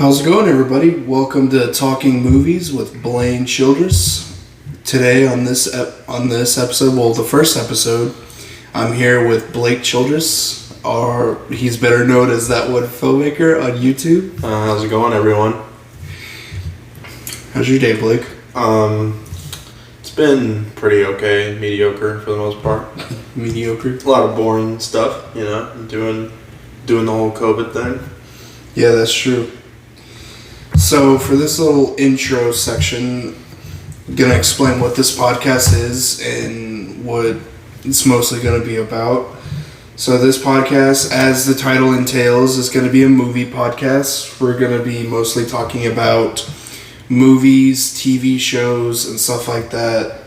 How's it going, everybody? Welcome to Talking Movies with Blaine Childress. Today on this episode, well, the first episode, I'm here with Blake Childress, or he's better known as That One Filmmaker on YouTube. How's it going, everyone? How's your day, Blake? It's been pretty okay, mediocre for the most part. Mediocre? A lot of boring stuff, doing the whole COVID thing. Yeah, that's true. So for this little intro section, I'm going to explain what this podcast is and what it's mostly going to be about. So this podcast, as the title entails, is going to be a movie podcast. We're going to be mostly talking about movies, TV shows, and stuff like that.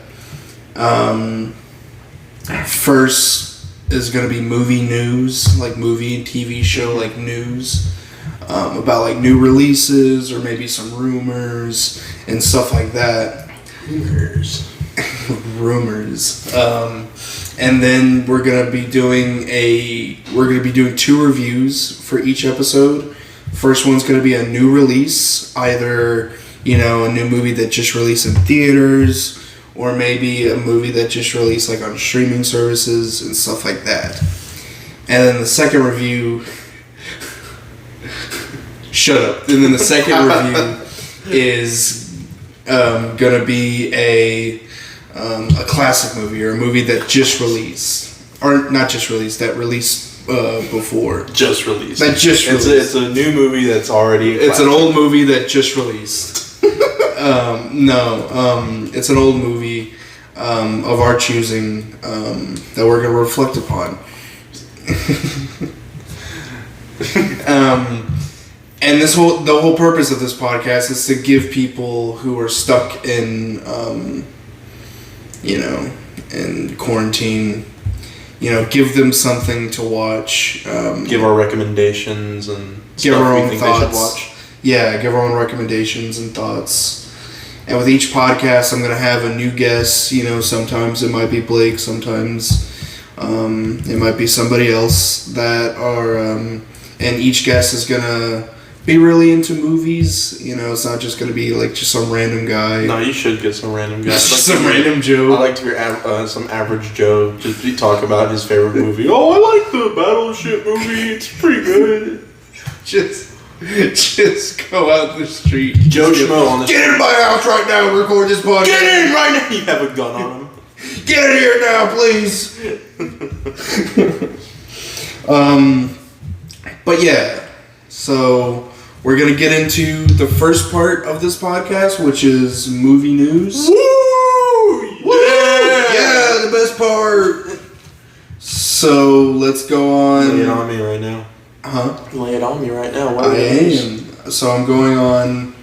First is going to be movie news, like movie and TV show like news. About like new releases or maybe some rumors and stuff like that. Rumors. And then we're gonna be doing two reviews for each episode. First one's gonna be a new release, either a new movie that just released in theaters, or maybe a movie that just released like on streaming services and stuff like that. And then the second review. Shut up. And then the second review is gonna be a classic movie or a movie that just released, or not just released, that released before. Just released. That just released. It's a new movie that's already. It's an old movie that just released. It's an old movie of our choosing that we're gonna reflect upon. And the whole purpose of this podcast is to give people who are stuck in, in quarantine, give them something to watch. Give our recommendations and give stuff our we own think thoughts. they should watch. Yeah, give our own recommendations and thoughts. And with each podcast, I'm going to have a new guest. Sometimes it might be Blake, sometimes it might be somebody else that are, and each guest is going to be really into movies. It's not just gonna be like just some random guy. No, you should get some random guy. Some random Joe. I like to hear some average Joe just talk about his favorite movie. Oh, I like the Battleship movie. It's pretty good. Just go out the street. Joe Schmo on the street. Get in my house right now and record this podcast. Get in right now. You have a gun on him. Get in here now, please. But yeah, so we're going to get into the first part of this podcast, which is movie news. Woo! Yeah, the best part. So, let's go on. Lay it on me right now. Huh? Lay it on me right now. I am. So, I'm going on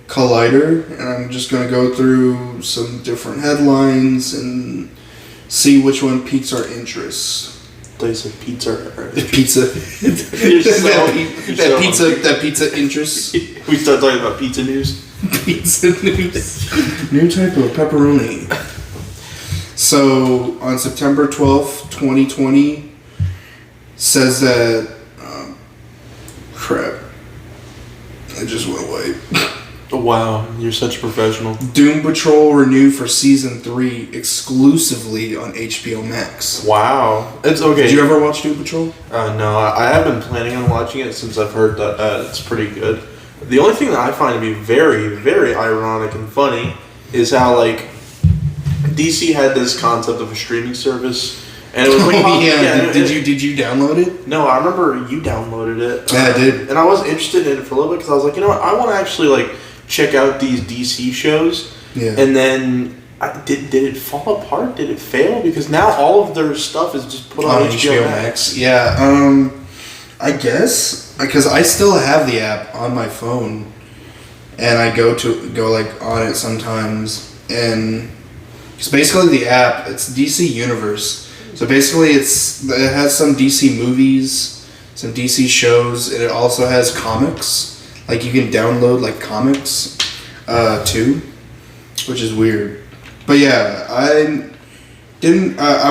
Collider, and I'm just going to go through some different headlines and see which one piques our interest. They said pizza. Pizza. That pizza interest. We start talking about pizza news. Pizza news. New type of pepperoni. So on September 12th, 2020, says that. Crap. It just went away. Wow, you're such a professional. Doom Patrol renewed for season 3 exclusively on HBO Max. Wow, it's okay. Did you ever watch Doom Patrol? No, I have been planning on watching it since I've heard that it's pretty good. The only thing that I find to be very, very ironic and funny is how like DC had this concept of a streaming service, and it was like, Did you download it? No, I remember you downloaded it. Yeah, I did, and I was interested in it for a little bit because I was like, you know what, I want to actually like check out these DC shows. Yeah. And then did it fall apart? Did it fail? Because now all of their stuff is just put on HBO Max. Yeah. I guess because I still have the app on my phone, and I go like on it sometimes, and it's basically the app. It's DC Universe. So basically, it has some DC movies, some DC shows, and it also has comics. Like you can download like comics, too, which is weird. But yeah, I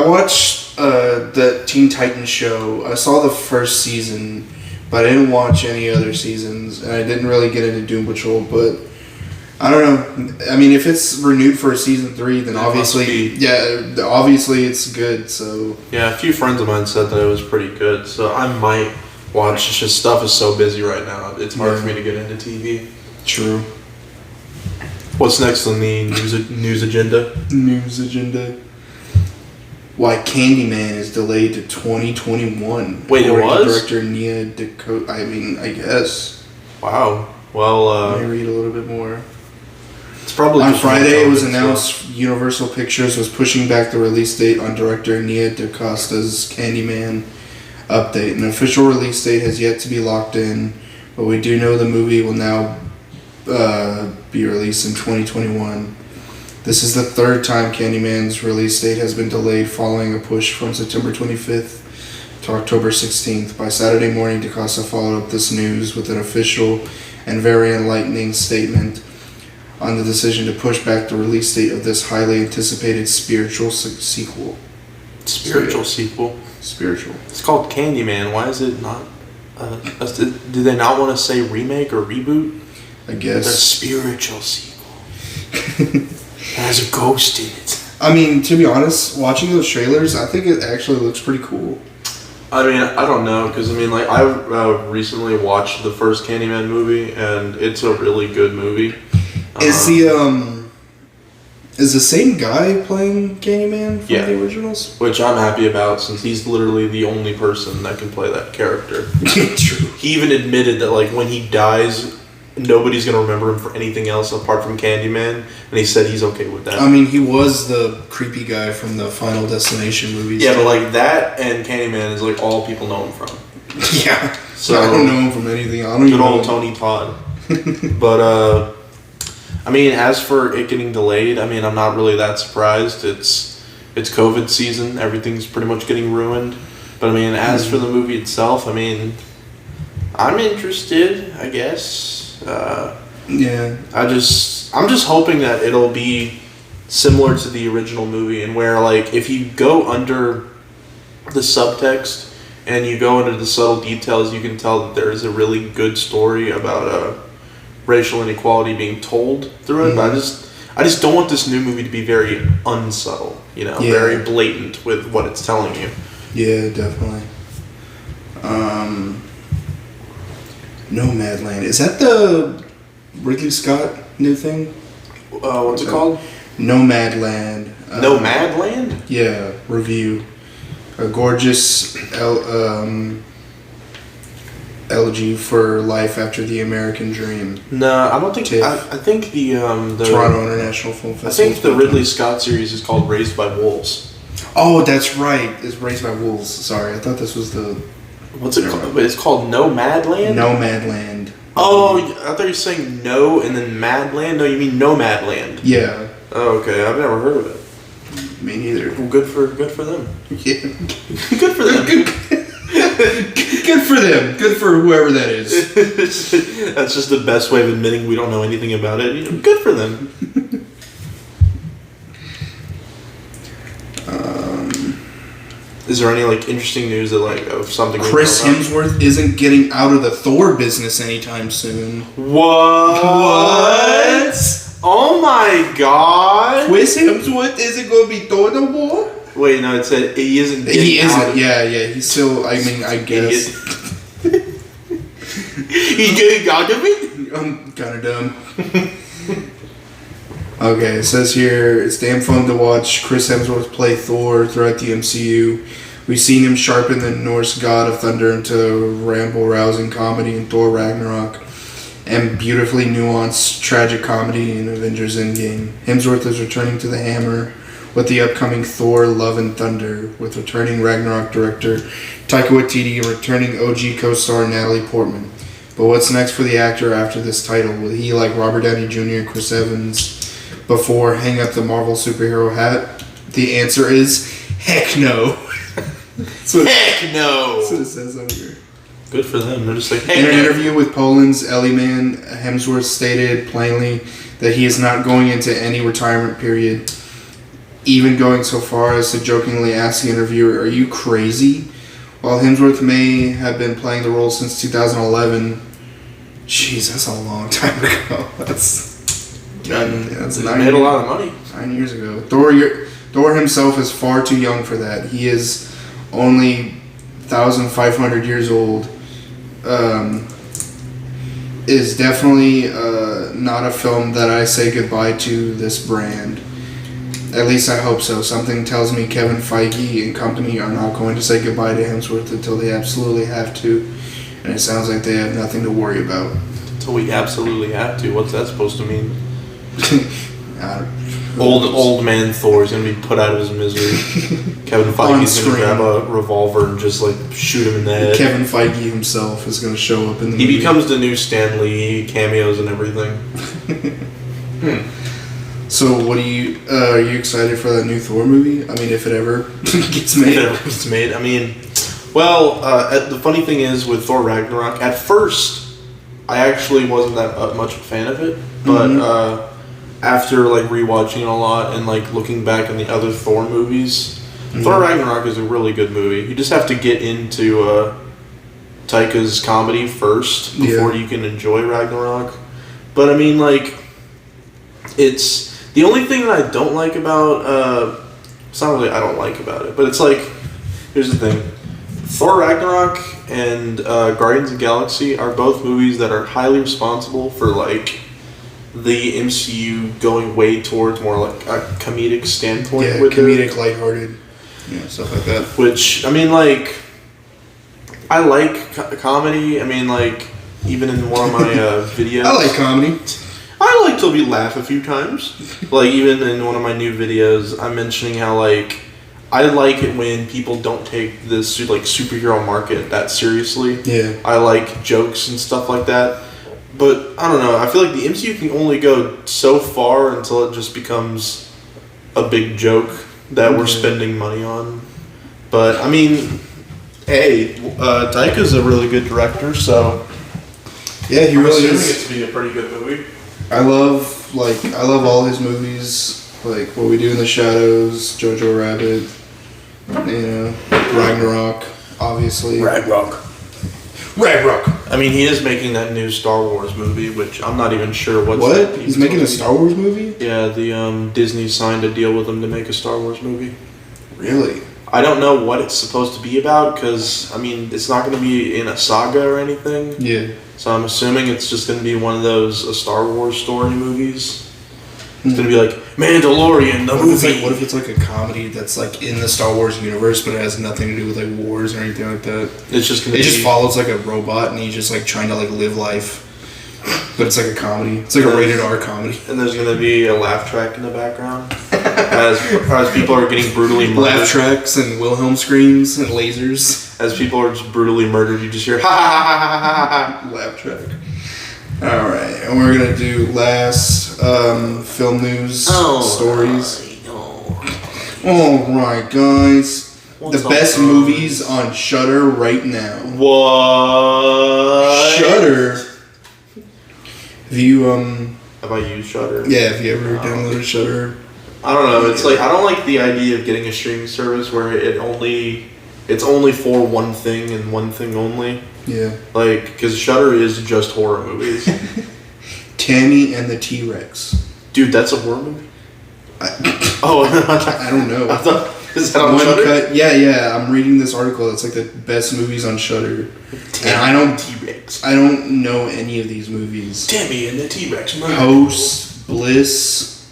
watched the Teen Titans show. I saw the first season but I didn't watch any other seasons, and I didn't really get into Doom Patrol. But I don't know. I mean, if it's renewed for a season 3, then obviously it's good. So yeah, a few friends of mine said that it was pretty good, so I might watch. It's just stuff is so busy right now; it's hard for me to get into TV. True. What's next on the news agenda? News agenda. Why Candyman is delayed to 2021. Wait, it was? Director Nia DaCosta. I mean, I guess. Wow. Well, let me read a little bit more. It's probably on Friday. It was announced Universal Pictures was pushing back the release date on director Nia DaCosta's Candyman update. An official release date has yet to be locked in, but we do know the movie will now be released in 2021. This is the third time Candyman's release date has been delayed following a push from September 25th to October 16th. By Saturday morning, DaCosta followed up this news with an official and very enlightening statement on the decision to push back the release date of this highly anticipated spiritual sequel. Spiritual sequel? Spiritual. It's called Candyman. Why is it not... do they not want to say remake or reboot? I guess. It's a spiritual sequel. It has a ghost in it. I mean, to be honest, watching those trailers, I think it actually looks pretty cool. I mean, I don't know, because I mean, like, I recently watched the first Candyman movie, and it's a really good movie. Is the same guy playing Candyman from the originals? Which I'm happy about, since he's literally the only person that can play that character. True. He even admitted that, like, when he dies, nobody's going to remember him for anything else apart from Candyman, and he said he's okay with that. I mean, he was the creepy guy from the Final Destination movies. Yeah, but, like, that and Candyman is, like, all people know him from. Yeah. So, I don't know him from anything. I don't good even know old Tony Todd. But, I mean, as for it getting delayed, I mean, I'm not really that surprised. It's COVID season. Everything's pretty much getting ruined. But, I mean, as for the movie itself, I mean, I'm interested, I guess. Yeah. I'm just hoping that it'll be similar to the original movie, and where, like, if you go under the subtext and you go into the subtle details, you can tell that there is a really good story about racial inequality being told through it. But I just don't want this new movie to be very unsubtle, very blatant with what it's telling you. Yeah, definitely. Nomadland. Is that the Ridley Scott new thing? What's it called? Nomadland. Nomadland? Yeah, review. A gorgeous elegy for life after the American dream. No, I don't think. I think the Toronto International Film Festival. I think the Ridley Scott series is called Raised by Wolves. Oh, that's right. It's Raised by Wolves. Sorry, I thought this was the... What's it called? It's called Nomadland? Nomadland. Oh, I thought you were saying no and then Madland. No, you mean Nomadland. Yeah. Oh, okay. I've never heard of it. Me neither. Well, good for them. Yeah. Good for them. Good for them. Good for whoever that is. That's just the best way of admitting we don't know anything about it. Good for them. Is there any, like, interesting news that, like, of something? Chris Hemsworth isn't getting out of the Thor business anytime soon. What? Oh my God! Chris Hemsworth isn't going to be Thor no more? Wait, no, it said he isn't getting He isn't, out of yeah. He's still, I mean, I guess. He's getting out of it? I'm kind of dumb. Okay, it says here, it's damn fun to watch Chris Hemsworth play Thor throughout the MCU. We've seen him sharpen the Norse god of thunder into ramble-rousing comedy in Thor Ragnarok, and beautifully nuanced tragic comedy in Avengers Endgame. Hemsworth is returning to the hammer with the upcoming Thor Love and Thunder, with returning Ragnarok director Taika Waititi and returning OG co-star Natalie Portman. But what's next for the actor after this title? Will he, like Robert Downey Jr. and Chris Evans before, hang up the Marvel superhero hat? The answer is heck no. Heck no! That's what it says over here. Good for them. They're just like, heck in an no. interview with Poland's Ellie Man, Hemsworth stated plainly that he is not going into any retirement period, even going so far as to jokingly ask the interviewer, "Are you crazy? While Hemsworth may have been playing the role since 2011. Jeez, that's a long time ago. That's He nine. made a lot of money. 9 years ago. Thor himself is far too young for that. He is only 1,500 years old. Is definitely not a film that I say goodbye to this brand. At least I hope so. Something tells me Kevin Feige and company are not going to say goodbye to Hemsworth until they absolutely have to. And it sounds like they have nothing to worry about. So we absolutely have to. What's that supposed to mean? Who knows? Old man Thor is gonna be put out of his misery. Kevin Feige's gonna grab a revolver and just like shoot him in the head. Kevin Feige himself is going to show up in the He movie. becomes the new Stan Lee, cameos and everything. So, what are you excited for that new Thor movie? I mean, if it ever gets made. If it ever gets made. I mean, well, the funny thing is with Thor Ragnarok, at first, I actually wasn't that much a fan of it, but after like rewatching it a lot and like looking back on the other Thor movies, Thor Ragnarok is a really good movie. You just have to get into Taika's comedy first before you can enjoy Ragnarok. But I mean, like, it's the only thing that I don't like about. It's not really I don't like about it, but it's like, here's the thing: Thor Ragnarok and Guardians of the Galaxy are both movies that are highly responsible for like the MCU going way towards more like a comedic standpoint. Yeah, with comedic, lighthearted, stuff like that. Which, I mean, like, I like comedy. I mean, like, even in one of my videos. I like comedy. I like to laugh a few times. Like, even in one of my new videos, I'm mentioning how, like, I like it when people don't take this, like, superhero market that seriously. Yeah. I like jokes and stuff like that. But, I don't know, I feel like the MCU can only go so far until it just becomes a big joke that we're spending money on. But, I mean, hey, Taika's a really good director, so... Yeah, he really assuming is. it to be a pretty good movie. I love all his movies, like What We Do in the Shadows, Jojo Rabbit, Ragnarok, obviously. Ragnarok. I mean, he is making that new Star Wars movie, which I'm not even sure what's What? that He's making a Star Wars movie? Yeah, the Disney signed a deal with him to make a Star Wars movie. Really? I don't know what it's supposed to be about, because, I mean, it's not going to be in a saga or anything. Yeah. So I'm assuming it's just going to be one of those Star Wars story movies. It's going to be like, Mandalorian, the movie. What if it's like a comedy that's like in the Star Wars universe, but it has nothing to do with like wars or anything like that? It's just going to It just follows like a robot and he's just like trying to like live life. But it's like a comedy. It's like a rated R comedy. And there's going to be a laugh track in the background. as people are getting brutally murdered. Laugh tracks and Wilhelm screams and lasers. As people are just brutally murdered, you just hear, ha ha ha ha ha ha. Laugh track. Alright, and we're gonna do last film news stories. Alright, guys. The best movies on Shudder right now. What? Shudder? Have you, Have I used Shudder? yeah, have you ever downloaded Shudder? I don't know. It's like, I don't like the idea of getting a streaming service where it's only for one thing and one thing only. Yeah. Like, because Shudder is just horror movies. Tammy and the T-Rex. Dude, that's a horror movie? I don't know. I thought, is that on One Shudder? cut. Yeah. I'm reading this article. That's like the best movies on Shudder. And T-Rex. I don't know any of these movies. Tammy and the T-Rex movie. Host, Bliss,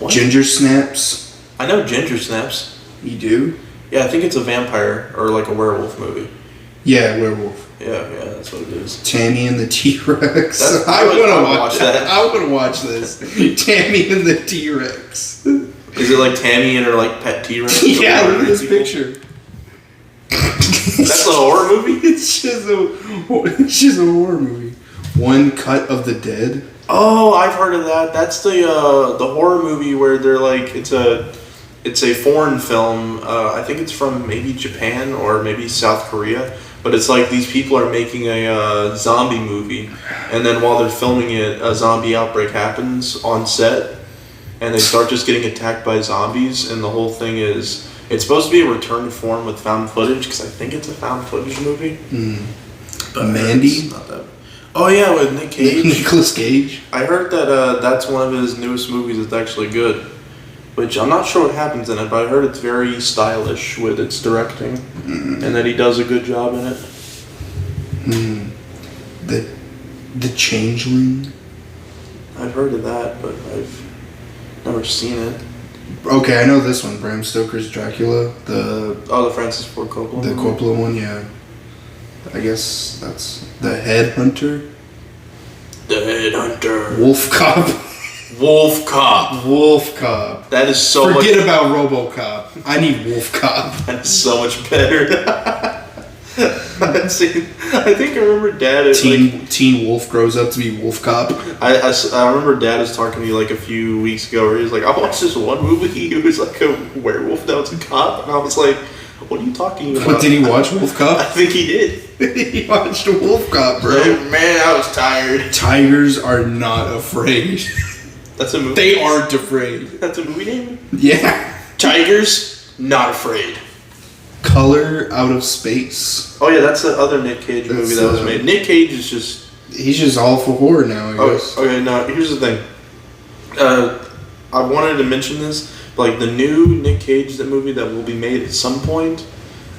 What? Ginger Snaps. I know Ginger Snaps. You do? Yeah, I think it's a vampire or like a werewolf movie. Yeah, werewolf. Yeah, that's what it is. Tammy and the T-Rex. I want would to watch that. I want to watch this. Tammy and the T-Rex. Is it like Tammy and her like pet T-Rex? Yeah, look at this picture. That's a horror movie? It's just a horror movie. One Cut of the Dead. Oh, I've heard of that. That's the horror movie where they're like it's a foreign film. I think it's from maybe Japan or maybe South Korea. But it's like these people are making a zombie movie, and then while they're filming it, a zombie outbreak happens on set, and they start just getting attacked by zombies, and the whole thing is It's supposed to be a return to form with found footage because I think it's a found footage movie. But Mandy? It's not that. Oh yeah, with Nick Cage. Nicolas Cage. I heard that that's one of his newest movies that's actually good. Which I'm not sure what happens in it, but I heard it's very stylish with its directing, and that he does a good job in it. The Changeling. I've heard of that, but I've never seen it. Okay, I know this one. Bram Stoker's Dracula. The Francis Ford Coppola. The Coppola one, yeah. I guess that's the Headhunter. The Headhunter. Wolf Cop. Wolf Cop. Wolf Cop. That is so Forget about RoboCop. I need Wolf Cop. That's so much better. I think I remember Dad. Teen Wolf grows up to be Wolf Cop. I remember Dad was talking to me like a few weeks ago where he was like, I watched this one movie. It was like a werewolf that was a cop. And I was like, what are you talking about? What, did he watch Wolf Cop? I think he did. He watched a Wolf Cop, bro. Man, I was tired. Tigers are not afraid. That's a movie. They aren't afraid. That's a movie name? Yeah. Tigers, not afraid. Color Out of Space. Oh yeah, that's the other Nick Cage movie that was made. Nick Cage is just... He's just all for horror now, I guess. Okay, no, here's the thing. I wanted to mention this, but like the new Nick Cage movie that will be made at some point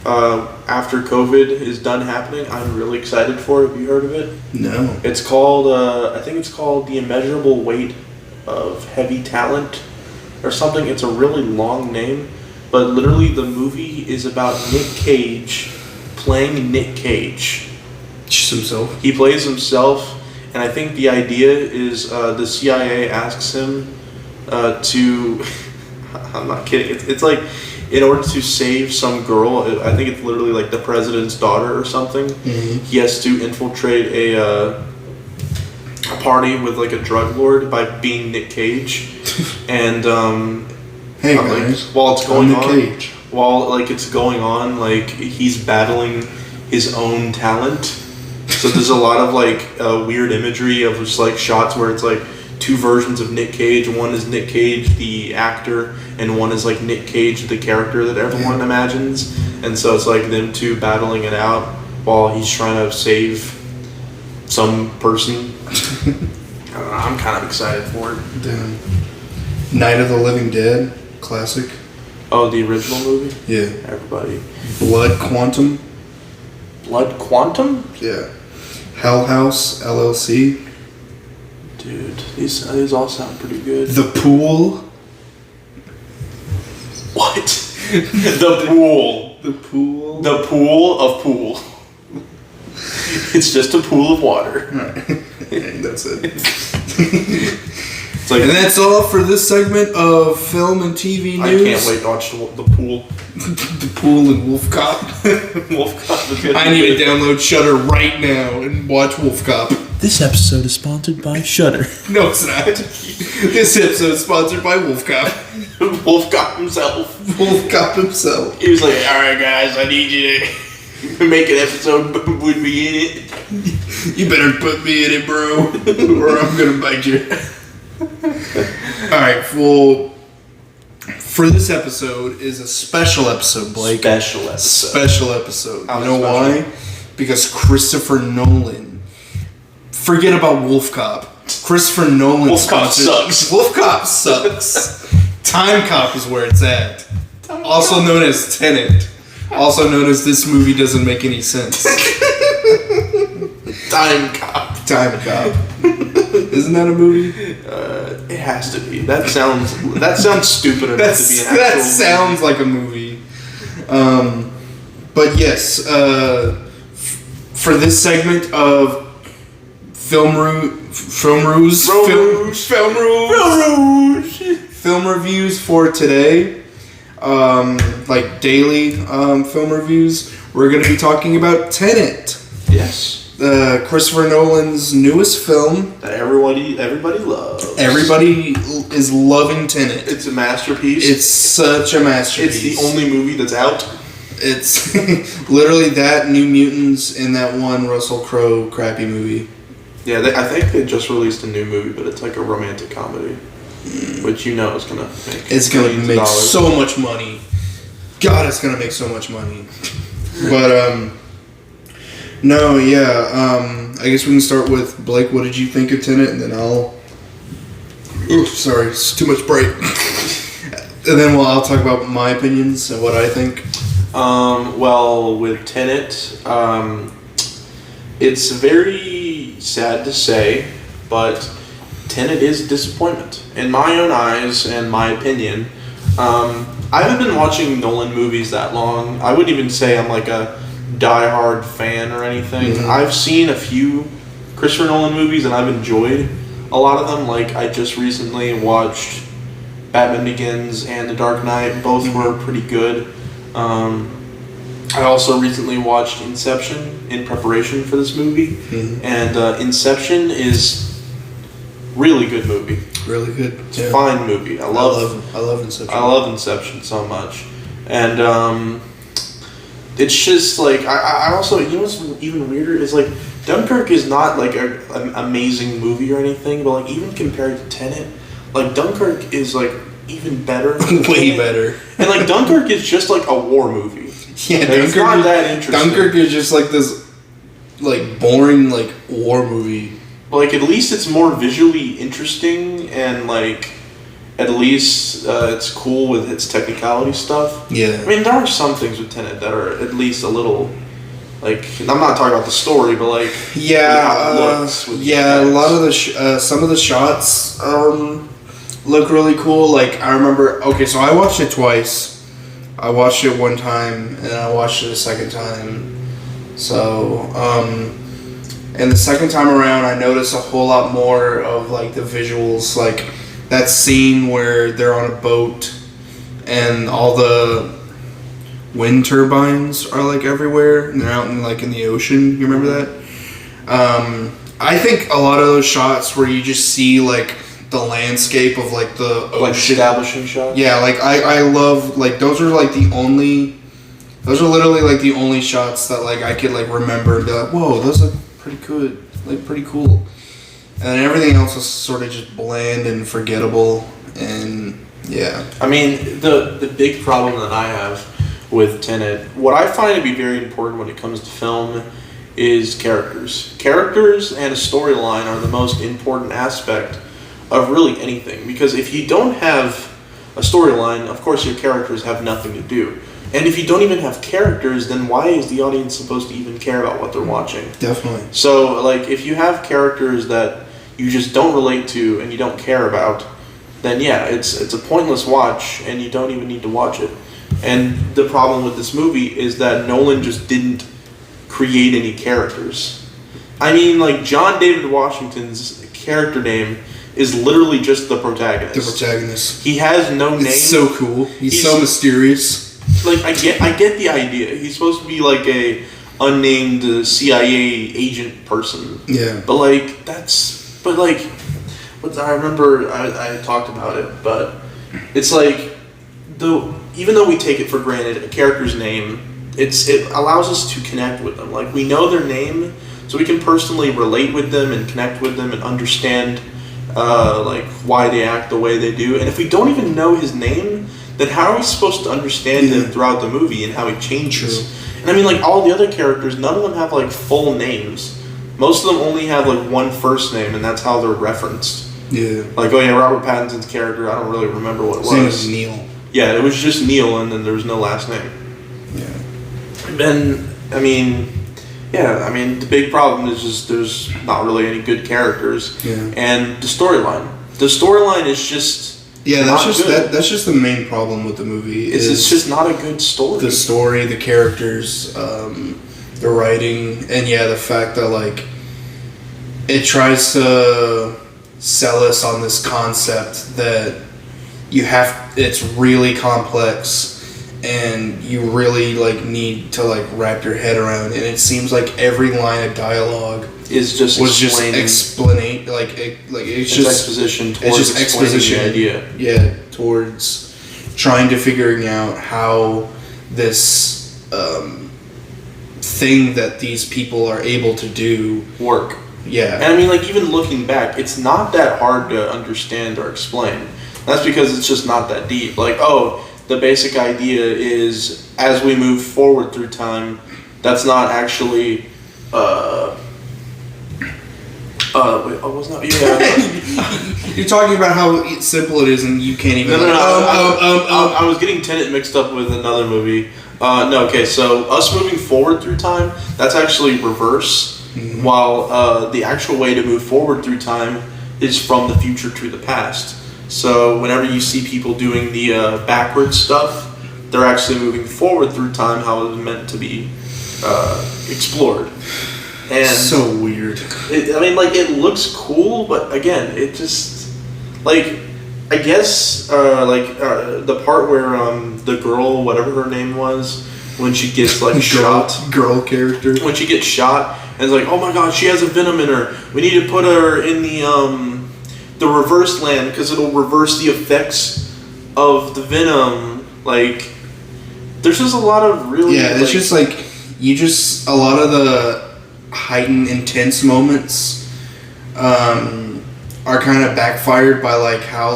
after COVID is done happening, I'm really excited for it. Have you heard of it? No. It's called, I think it's called The Immeasurable Weight of Heavy Talent or something. It's a really long name, but literally the movie is about Nick Cage playing Nick Cage. Just himself? He plays himself, and I think the idea is the CIA asks him to... I'm not kidding. It's like, in order to save some girl, I think it's literally like the president's daughter or something, he has to infiltrate a party with like a drug lord by being Nick Cage. And hey guys, like, while it's going Nick on, Cage. while like it's going on, like he's battling his own talent. So there's a lot of like weird imagery of just like shots where it's like two versions of Nick Cage. One is Nick Cage, the actor, and one is like Nick Cage, the character that everyone imagines. And so it's like them two battling it out while he's trying to save some person. I don't know, I'm kind of excited for it. Damn. Night of the Living Dead, classic. Oh, the original movie? Yeah. Everybody. Blood Quantum. Blood Quantum? Yeah. Hell House, LLC. Dude, these all sound pretty good. The Pool. What? The Pool. The Pool. The Pool of Pool. It's just a pool of water. Alright. That's it. It's like, And that's all for this segment of film and TV news. I can't wait to watch the Pool. The Pool and Wolf Cop. Wolf Cop is good. I need to download Shudder right now and watch Wolf Cop. This episode is sponsored by Shudder. No, it's not. This episode is sponsored by Wolf Cop. Wolf Cop himself. Wolf Cop himself. He was like, alright guys, I need you to make an episode with me in it. You better put me in it, bro, or I'm gonna bite you. Alright, well, for this episode is a special episode, Blake. Special episode. Special episode. How You know special? why? Because Christopher Nolan. Forget about Wolf Cop. Christopher Nolan Wolf Cop sponsored- sucks. Wolf Cop sucks. Time Cop is where it's at. Also known as Tenet. Also known as this movie doesn't make any sense. Time Cop. Time Cop. Isn't that a movie? It has to be. That sounds stupid enough to be an actual That movie. sounds like a movie. But yes, for this segment of film reviews for today, like daily film reviews, we're going to be talking about Tenet. Yes. Christopher Nolan's newest film. That everybody loves. Everybody is loving Tenet. It's a masterpiece. It's such a masterpiece. It's the only movie that's out. It's literally that, New Mutants, and that one Russell Crowe crappy movie. Yeah, I think they just released a new movie, but it's like a romantic comedy, which you know is gonna make. It's gonna millions of make dollars. so much money. God, it's gonna make so much money. But no, yeah. I guess we can start with Blake. What did you think of Tenet, and then I'll. Ooh, sorry, it's too much bright. And then I'll talk about my opinions and what I think. Well, with Tenet, it's very sad to say, but Tenet is a disappointment. In my own eyes and my opinion, I haven't been watching Nolan movies that long. I wouldn't even say I'm like a die-hard fan or anything. Mm-hmm. I've seen a few Christopher Nolan movies and I've enjoyed a lot of them. Like, I just recently watched Batman Begins and The Dark Knight. Both were pretty good. I also recently watched Inception in preparation for this movie. And Inception is really good movie. Really good. It's a fine movie. I love Inception. I love Inception so much. And it's just like, I also, you know what's even weirder is like, Dunkirk is not like an amazing movie or anything, but like even compared to Tenet, like Dunkirk is like even better. Way better. And like Dunkirk is just like a war movie. Yeah, like, Dunkirk it's not that interesting. Dunkirk is just like this like boring like war movie. Like, at least it's more visually interesting, and like at least it's cool with its technicality stuff. Yeah. I mean, there are some things with Tenet that are at least a little, like, I'm not talking about the story, but like, yeah, a lot of the some of the shots look really cool. Like, I remember, okay, so I watched it twice. I watched it one time and I watched it a second time. So, and the second time around, I noticed a whole lot more of like the visuals, like that scene where they're on a boat and all the wind turbines are like everywhere and they're out in like in the ocean. You remember that? I think a lot of those shots where you just see like the landscape of like the ocean. Like establishing shots. Yeah, like I love like those are like the only. Those are literally like the only shots that like I could like remember and be like, whoa, those look pretty good, like pretty cool. And then everything else was sort of just bland and forgettable, and yeah. I mean, the big problem that I have with Tenet, what I find to be very important when it comes to film, is characters. Characters and a storyline are the most important aspect of really anything, because if you don't have a storyline, of course your characters have nothing to do. And if you don't even have characters, then why is the audience supposed to even care about what they're watching? Definitely. So, like, if you have characters that you just don't relate to and you don't care about, then yeah, it's a pointless watch and you don't even need to watch it. And the problem with this movie is that Nolan just didn't create any characters. I mean, like, John David Washington's character name is literally just the protagonist. The protagonist. He has no name. It's so cool. He's so mysterious. Like, I get the idea. He's supposed to be like a unnamed CIA agent person. Yeah. But like I remember I talked about it, but it's like even though we take it for granted, a character's name, it allows us to connect with them. Like, we know their name, so we can personally relate with them and connect with them and understand like why they act the way they do. And if we don't even know his name, then how are we supposed to understand him throughout the movie and how he changes? True. And I mean, like, all the other characters, none of them have like full names. Most of them only have like one first name, and that's how they're referenced. Yeah. Like, oh yeah, Robert Pattinson's character, I don't really remember what it was. His name was Neil. Yeah, it was just Neil, and then there was no last name. Yeah. And I mean, the big problem is just there's not really any good characters. Yeah. And the storyline. The storyline is just that's just the main problem with the movie. It's just not a good story. The story, the characters, the writing, and the fact that like it tries to sell us on this concept that it's really complex and you really like need to like wrap your head around, and it seems like every line of dialogue is just explaining it's just exposition towards exposition the idea. Yeah, towards trying to figuring out how this thing that these people are able to do work. Yeah. And I mean, like, even looking back, it's not that hard to understand or explain. That's because it's just not that deep. Like, oh, the basic idea is as we move forward through time, that's not actually. Wait, oh, wasn't that? Yeah. You're talking about how simple it is, and you can't even. No. I was getting Tenet mixed up with another movie. No, okay. So us moving forward through time, that's actually reverse. Mm-hmm. While the actual way to move forward through time is from the future to the past. So whenever you see people doing the backwards stuff, they're actually moving forward through time how it was meant to be explored. And so weird. It looks cool, but again, it just I guess the part where the girl, whatever her name was, when she gets shot, girl character, when she gets shot, and it's like, oh my god, she has a venom in her. We need to put her in the reverse land because it'll reverse the effects of the venom. There's just a lot of really it's just a lot of the heightened intense moments are kind of backfired by how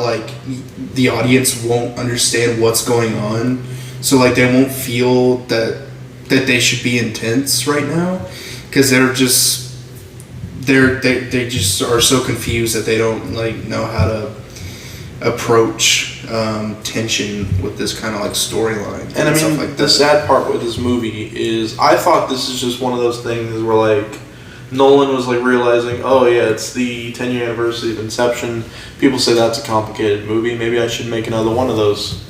the audience won't understand what's going on, so they won't feel that they should be intense right now because they just are so confused that they don't know how to approach tension with this kind of storyline and stuff like that. The sad part with this movie is I thought this is just one of those things where Nolan was realizing, oh yeah, it's the 10-year anniversary of Inception. People say that's a complicated movie. Maybe I should make another one of those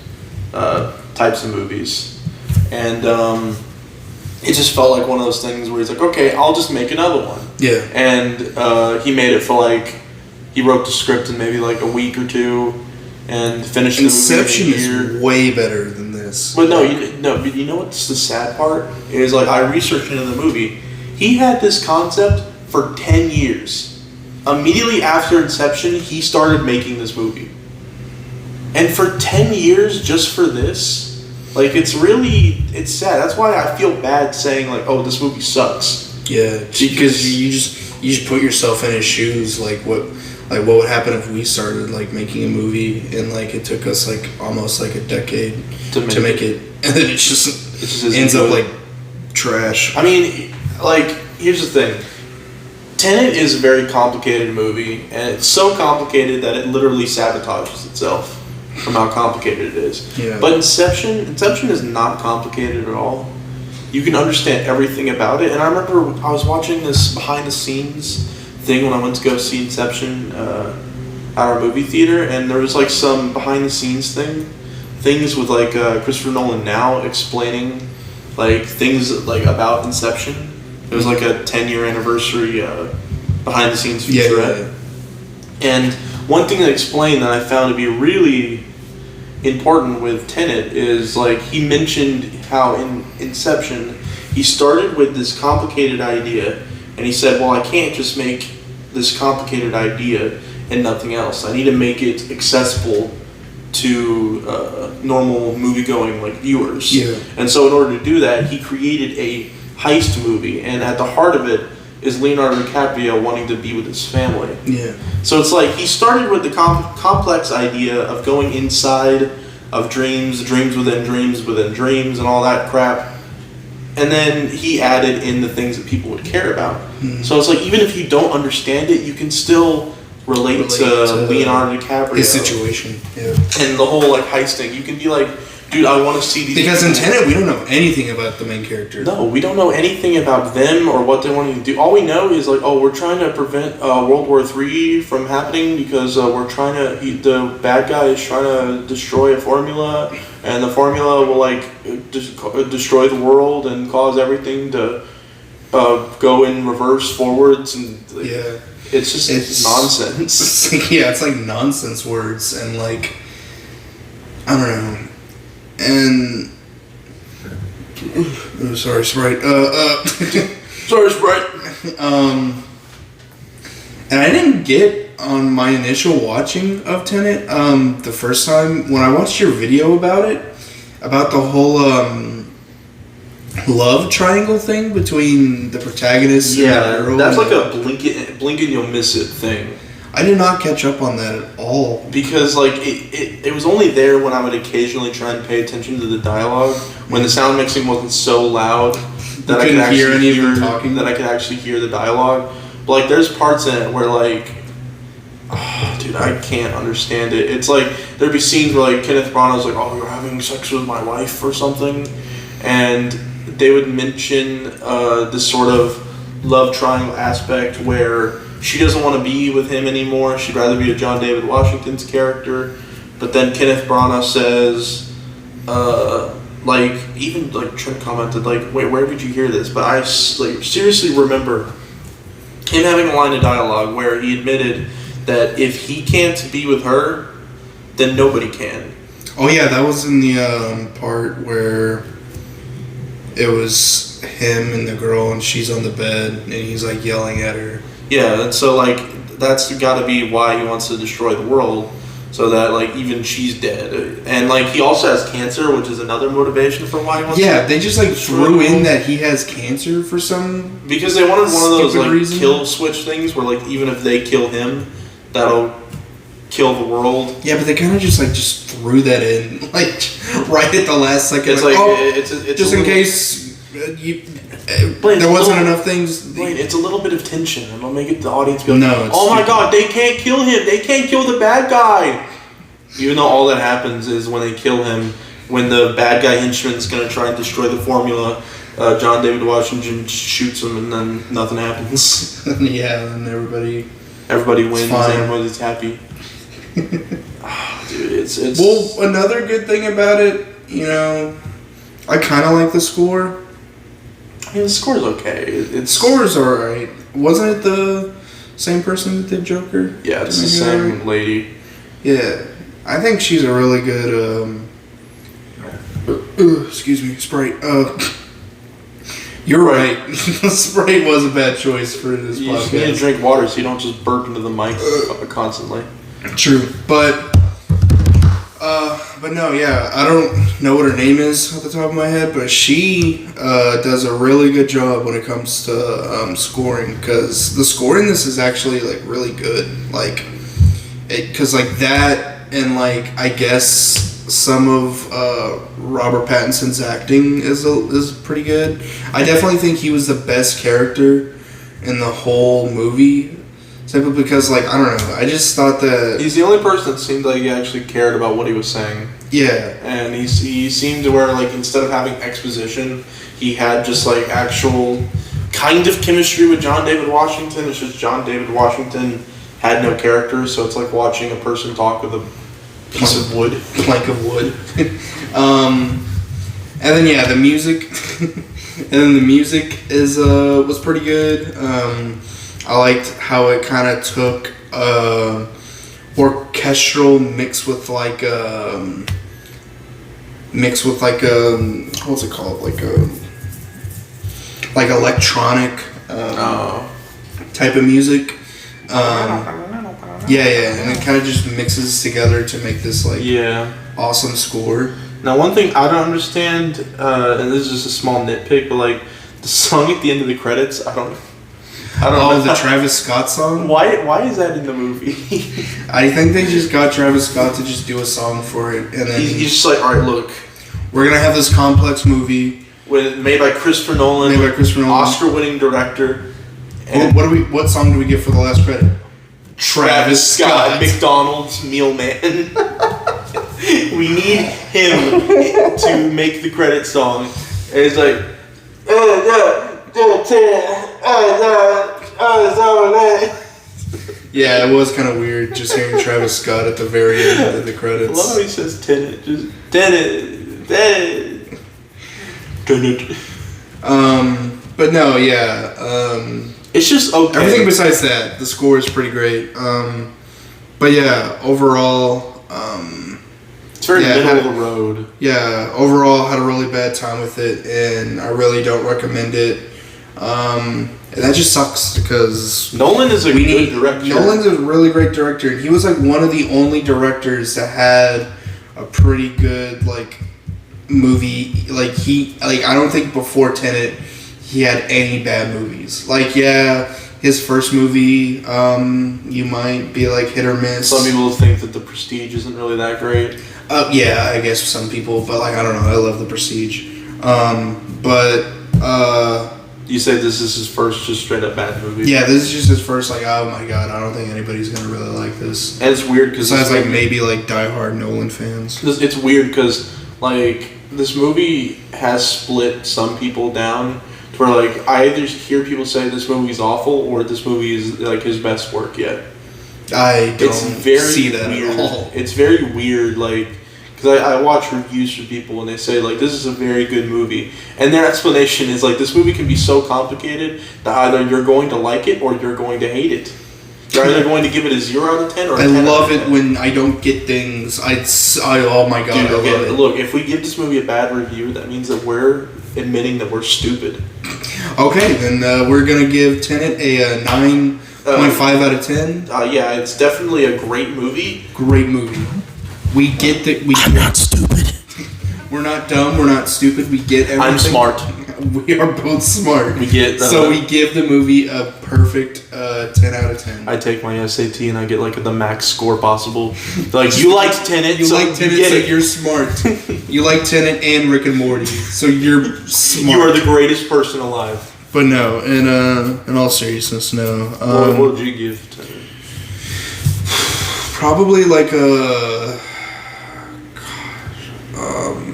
types of movies. And it just felt like one of those things where he's like, okay, I'll just make another one. Yeah. And he made it for he wrote the script in maybe a week or two and finished Inception the movie in a year. is way better than this. But but you know what's the sad part? Is I researched into the movie. He had this concept for 10 years. Immediately after Inception, he started making this movie. And for 10 years, just for this, it's sad. That's why I feel bad saying oh, this movie sucks. Yeah, because you just put yourself in his shoes. What would happen if we started making a movie and it took us almost a decade to make it, and then it just ends up trash. Here's the thing. Tenet is a very complicated movie, and it's so complicated that it literally sabotages itself from how complicated it is. Yeah. But Inception is not complicated at all. You can understand everything about it, and I remember I was watching this behind-the-scenes thing when I went to go see Inception at our movie theater, and there was some behind-the-scenes things with Christopher Nolan now explaining things about Inception. It was a 10-year anniversary behind-the-scenes featurette. Yeah. And one thing that explained that I found to be really important with Tenet is he mentioned how in Inception he started with this complicated idea, and he said, well, I can't just make this complicated idea and nothing else. I need to make it accessible to normal movie-going viewers. Yeah. And so in order to do that, he created a heist movie, and at the heart of it is Leonardo DiCaprio wanting to be with his family. Yeah. So it's he started with the complex idea of going inside of dreams within dreams within dreams, and all that crap. And then he added in the things that people would care about. Mm-hmm. So it's even if you don't understand it, you can still relate to Leonardo DiCaprio. His situation, yeah. And the whole heist thing. You can be dude, I want to see these. Because in Tenet, we don't know anything about the main character. No, we don't know anything about them or what they want to do. All we know is oh, we're trying to prevent World War III from happening because we're trying to. The bad guy is trying to destroy a formula, and the formula will destroy the world and cause everything to go in reverse forwards and yeah. It's nonsense. It's nonsense words and I don't know. And sorry, Sprite. Sorry, Sprite. And I didn't get on my initial watching of Tenet. The first time when I watched your video about it, about the whole love triangle thing between the protagonist and the girl. That's a blink and you'll miss it thing. I did not catch up on that at all. Because like it was only there when I would occasionally try and pay attention to the dialogue when the sound mixing wasn't so loud that I could actually hear talking. That I could actually hear the dialogue. But like there's parts in it where like, oh, dude, I can't understand it. It's like there'd be scenes where like Kenneth Branagh's like, oh, you're having sex with my wife or something, and they would mention this sort of love triangle aspect where she doesn't want to be with him anymore. She'd rather be a John David Washington's character. But then Kenneth Branagh says, like, even like Trent commented, like, wait, where did you hear this? But I like seriously remember him having a line of dialogue where he admitted that if he can't be with her, then nobody can. Oh yeah, that was in the part where it was him and the girl, and she's on the bed, and he's like yelling at her. Yeah, and so like that's got to be why he wants to destroy the world, so that like even she's dead. And like he also has cancer, which is another motivation for why he wants. Yeah, they just like threw in that he has cancer for some. Because they wanted one of those like reason. Kill switch things where like even if they kill him, that'll kill the world. Yeah, but they kind of just threw that in like right at the last second. It's like it's just in little, case Blaine, there wasn't enough things. Blaine, it's a little bit of tension, and it'll make it the audience be like, no, "Oh my God, they can't kill him! They can't kill the bad guy!" Even though all that happens is when they kill him, when the bad guy henchman's gonna try and destroy the formula, John David Washington shoots him, and then nothing happens. Yeah, and everybody wins, and everybody's happy. Oh, dude, it's well. Another good thing about it, I kind of like the score. I mean, the score's okay. Score's alright. Wasn't it the same person that did Joker? Yeah, it's the same lady. Yeah, I think she's a really good. Excuse me, Sprite. You're right. Sprite was a bad choice for this You podcast. just need to drink water so you don't just burp into the mic constantly. True, but no, yeah, I don't know what her name is off the top of my head, but she does a really good job when it comes to scoring, because the score in this is actually like really good, like because like that and like I guess some of Robert Pattinson's acting is pretty good. I definitely think he was the best character in the whole movie. Simply because, like, I don't know, I just thought that... He's the only person that seemed like he actually cared about what he was saying. Yeah. And he seemed to where, like, instead of having exposition, he had just, like, actual kind of chemistry with John David Washington. It's just John David Washington had no character, so it's like watching a person talk with a piece of wood. Plank of wood. And then, yeah, the music... and then the music was pretty good. I liked how it kind of took orchestral mixed with like what's it called, like electronic type of music. Yeah, and it kind of just mixes together to make this like awesome score. Now, one thing I don't understand, and this is just a small nitpick, but like the song at the end of the credits, I don't know. The Travis Scott song? Why is that in the movie? I think they just got Travis Scott to just do a song for it, and then he's just like, all right, look, we're gonna have this complex movie made by Christopher Nolan, Oscar-winning director. And what song do we get for the last credit? Travis Scott, McDonald's meal man. We need him to make the credit song, and it's like, yeah, it was kind of weird just hearing Travis Scott at the very end of the credits. I love how he says Tenet, just Tenet. But no, yeah. It's just okay. Everything besides that, the score is pretty great. But yeah, overall, it's very middle of the road. Yeah, overall, had a really bad time with it, and I really don't recommend it. And that just sucks because Nolan is a good director. Nolan's a really great director. He was like one of the only directors that had a pretty good like movie. I don't think before Tenet he had any bad movies. Like, yeah, his first movie, you might be like hit or miss. Some people think that The Prestige isn't really that great. Yeah, I guess some people, but like I don't know, I love The Prestige. You say this is his first just straight up bad movie? Yeah, this is just his first, like, oh my god, I don't think anybody's gonna really like this. And it's weird because... Besides, like, maybe, like, diehard Nolan fans. It's weird because, like, this movie has split some people down to where, like, I either hear people say this movie's awful or this movie is, like, his best work yet. I don't see that weird. at all. It's very weird, like... Because I watch reviews from people and they say, like, this is a very good movie. And their explanation is, like, this movie can be so complicated that either you're going to like it or you're going to hate it. You're either going to give it a 0 out of 10 or a 10 I love out of 10. it when I don't get things. Oh my god, Dude, I love it. Look, if we give this movie a bad review, that means that we're admitting that we're stupid. Okay, then we're going to give Tenet a 9.5 out of 10. Yeah, it's definitely a great movie. Great movie. We get that. I'm not stupid. We're not dumb. We're not stupid. We get everything. I'm smart. We are both smart. We get. So we give the movie a perfect 10 out of 10. I take my SAT and I get like the max score possible. Like you liked Tenet, You like Tenet, so you're smart. You like Tenet and Rick and Morty, so you're smart. You are the greatest person alive. But no, in all seriousness, no. What would you give Tenet? Probably like a.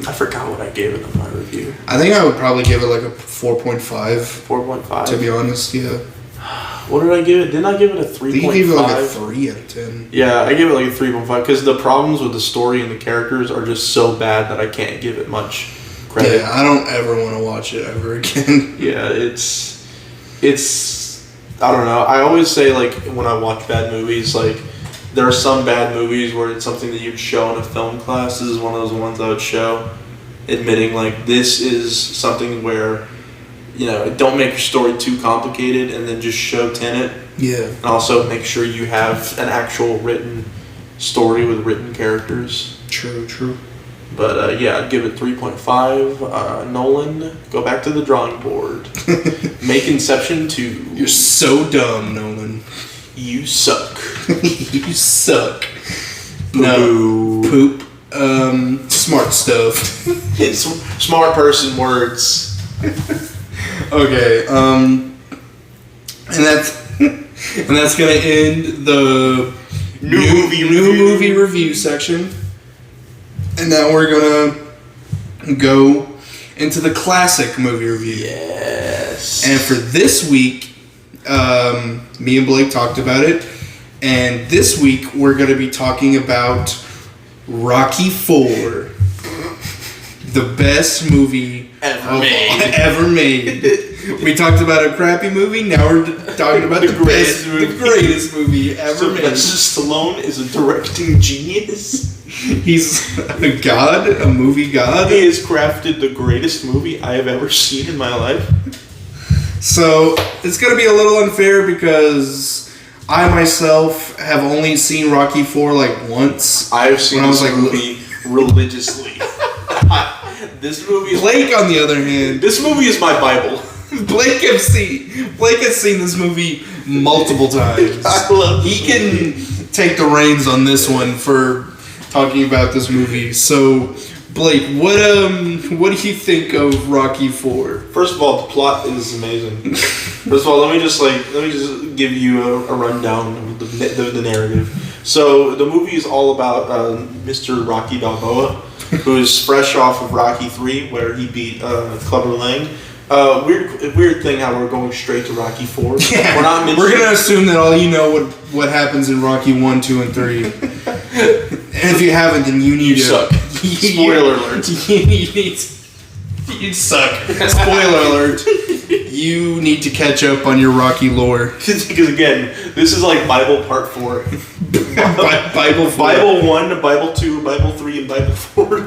I forgot what I gave it in my review. I think I would probably give it like a 4.5. 4.5. To be honest, yeah. What did I give it? Didn't I give it a 3.5? I think you gave it like a 3 out of 10. Yeah, I gave it like a 3.5 because the problems with the story and the characters are just so bad that I can't give it much credit. Yeah, I don't ever want to watch it ever again. Yeah, it's I don't know. I always say like when I watch bad movies, like there are some bad movies where it's something that you'd show in a film class. This is one of those ones I would show, admitting like this is something where, you know, don't make your story too complicated and then just show Tenet. Yeah. And also make sure you have an actual written story with written characters. True. But yeah, I'd give it 3.5. Nolan, go back to the drawing board. Make Inception 2. You're so dumb, Nolan. You suck. You suck. Poo. No. Poop. Smart stuff. Smart person words. Okay, and that's gonna end the new movie review section. And now we're gonna go into the classic movie review. Yes. And for this week, me and Blake talked about it, and this week we're gonna be talking about Rocky IV, the best movie ever made. We talked about a crappy movie. Now we're talking about the greatest movie ever made. Sylvester Stallone is a directing genius. He's a god, a movie god. He has crafted the greatest movie I have ever seen in my life. So it's gonna be a little unfair because I myself have only seen Rocky IV like once. I've seen when I was this like movie religiously. This movie is Blake, on the other hand, this movie is my Bible. Blake has seen this movie multiple times. I love this He can take the reins on this one for talking about this movie. So, Blake, what do you think of Rocky IV? First of all, the plot is amazing. First of all, let me just give you a rundown of the narrative. So the movie is all about Mr. Rocky Balboa, who is fresh off of Rocky III, where he beat Clubber Lang. Weird thing how we're going straight to Rocky IV. Yeah, we're gonna assume that all you know what happens in Rocky 1, 2, and 3. And if you haven't, then you need to suck. Spoiler alert. You suck. Spoiler alert. You need to catch up on your Rocky lore. Because again, this is like Bible Part 4. Bible 4. Bible 1, Bible 2, Bible 3, and Bible 4.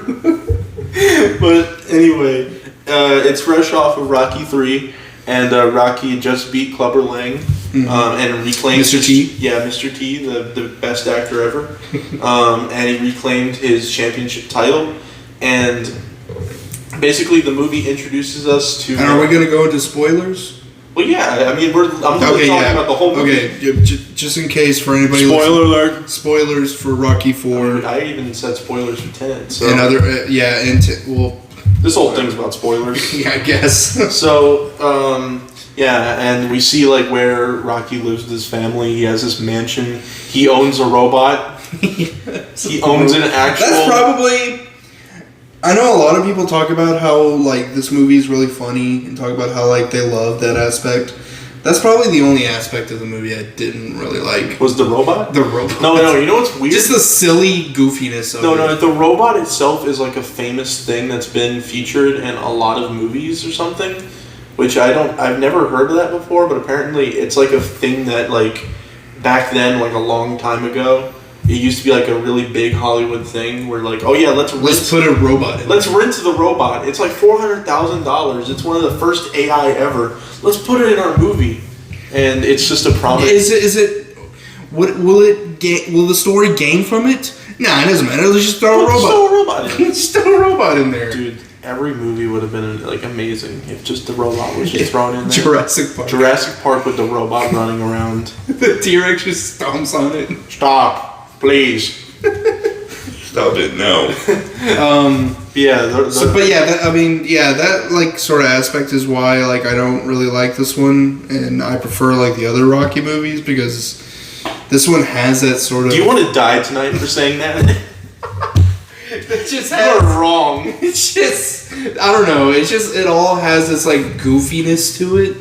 But anyway, it's fresh off of Rocky 3, and Rocky just beat Clubber Lang and reclaimed Mr. T. Yeah, Mr. T, the best actor ever. And he reclaimed his championship title. And basically, the movie introduces us to. And are we gonna go into spoilers? Well, yeah. I mean, I'm really talking about the whole movie. Okay, just in case for anybody. Spoiler alert. Spoilers for Rocky 4. I even said spoilers for Tenet. So. And other, well. This whole thing's about spoilers. Yeah, I guess. So, yeah, and we see like where Rocky lives with his family. He has this mansion. He owns a robot. He owns an actual. That's probably. I know a lot of people talk about how like this movie is really funny and talk about how like they love that aspect. That's probably the only aspect of the movie I didn't really like. Was the robot? The robot. No. You know what's weird? Just the silly goofiness of it. No. The robot itself is like a famous thing that's been featured in a lot of movies or something, which I've never heard of that before, but apparently it's like a thing that like back then, like a long time ago, it used to be like a really big Hollywood thing where like, oh yeah, let's put a robot in. Let's rent the robot. It's like $400,000. It's one of the first AI ever. Let's put it in our movie, and it's just a promise. Is it? Will the story gain from it? Nah, it doesn't matter. Let's just throw a robot. Just throw a robot in. Just throw a robot in there, dude. Every movie would have been like amazing if just the robot was just thrown in there. Jurassic Park with the robot running around. The T-Rex just stomps on it. Stop, please. Stop it, no. Yeah. That like sort of aspect is why like I don't really like this one, and I prefer like the other Rocky movies because this one has that sort of. Do you want to die tonight for saying that? It just You're wrong. It's just I don't know. It's just it all has this like goofiness to it,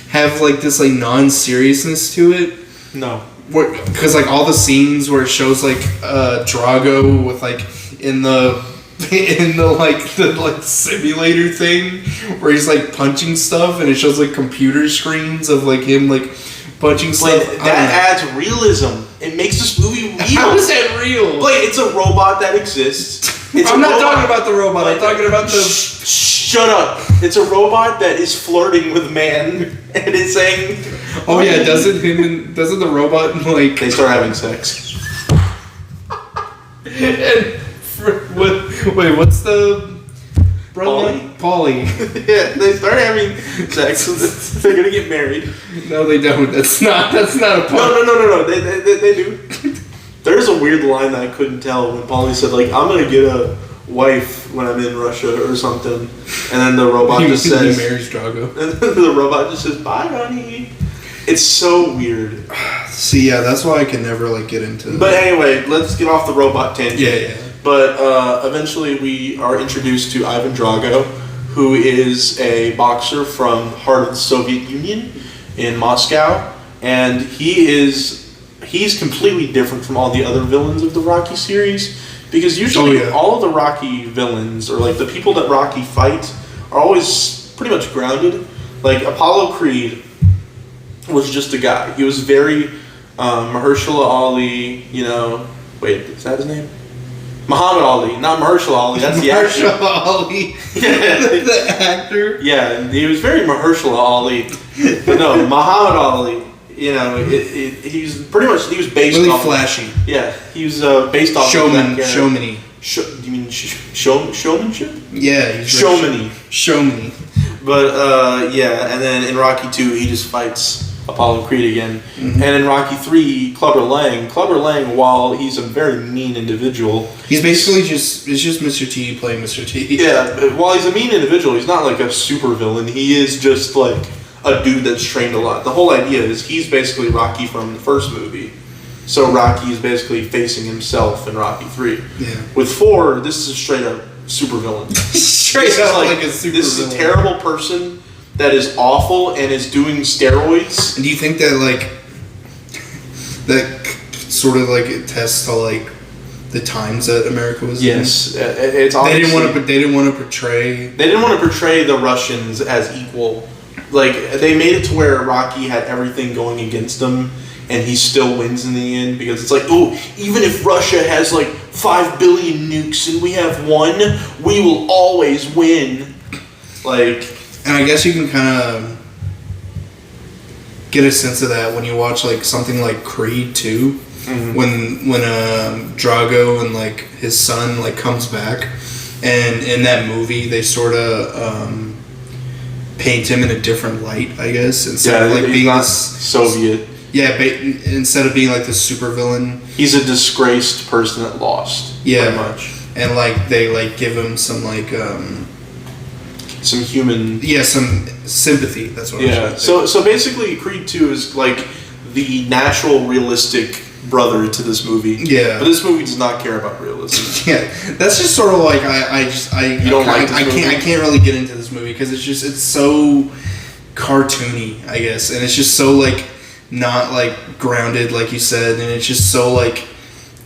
have like this like non-seriousness to it. No. Because like all the scenes where it shows like Drago with like in the simulator thing where he's like punching stuff and it shows like computer screens of like him like punching stuff. That adds realism. It makes this movie real. How is that real? Like it's a robot that exists. I'm not talking about the robot. I'm talking about the. Shut up! It's a robot that is flirting with man and is saying. Oh yeah, doesn't the robot like? They start having sex. Wait, what's the? Paulie. Yeah, they start having sex. They're gonna get married. No, they don't. That's not a part. No. They do. There's a weird line that I couldn't tell when Paulie said like, "I'm gonna get a wife when I'm in Russia or something," and then the robot just says, "He marries Drago," and then the robot just says, "Bye, honey." It's so weird. See, yeah, that's why I can never like get into. But anyway, let's get off the robot tangent. Yeah. But eventually we are introduced to Ivan Drago, who is a boxer from the heart of the Soviet Union in Moscow, and he's completely different from all the other villains of the Rocky series, because usually all of the Rocky villains, or like the people that Rocky fights, are always pretty much grounded. Like Apollo Creed was just a guy. He was very Mahershala Ali, wait, is that his name? Muhammad Ali, not Mahershala Ali. That's the actor. Mahershala Ali. Yeah, the actor. Yeah, he was very Mahershala Ali, but no, Muhammad Ali. He was based really off flashy. Yeah, he was based off showmany. You mean showmanship? Yeah, he's showmany. But and then in Rocky 2, he just fights Apollo Creed again. Mm-hmm. And in Rocky 3, Clubber Lang, while he's a very mean individual, he's basically it's just Mr. T playing Mr. T. Yeah, while he's a mean individual, he's not like a super villain. He is just like a dude that's trained a lot. The whole idea is he's basically Rocky from the first movie. So Rocky is basically facing himself in Rocky 3. Yeah. With 4, this is a straight up super villain. Straight up like a super villain. This is a terrible person that is awful and is doing steroids. And do you think that that sort of like attests to like the times that America was in? Yes, it's they didn't want to portray. They didn't want to portray the Russians as equal. Like they made it to where Rocky had everything going against him, and he still wins in the end because it's like, oh, even if Russia has like 5 billion nukes and we have 1, we will always win. Like. And I guess you can kind of get a sense of that when you watch like something like Creed 2, mm-hmm. when Drago and like his son like comes back, and in that movie they sort of paint him in a different light, I guess, instead Yeah, of like he's being not this Soviet. Yeah, instead of being like the supervillain. He's a disgraced person that lost. Yeah, pretty much. And like they like give him some like some human. Yeah, some sympathy. That's what. Yeah. So basically, Creed 2 is like the natural, realistic brother to this movie. Yeah. But this movie does not care about realism. Yeah, that's just sort of like I You don't like this movie? I can't really get into this movie because it's so cartoony, I guess, and it's just so like not like grounded, like you said, and it's just so like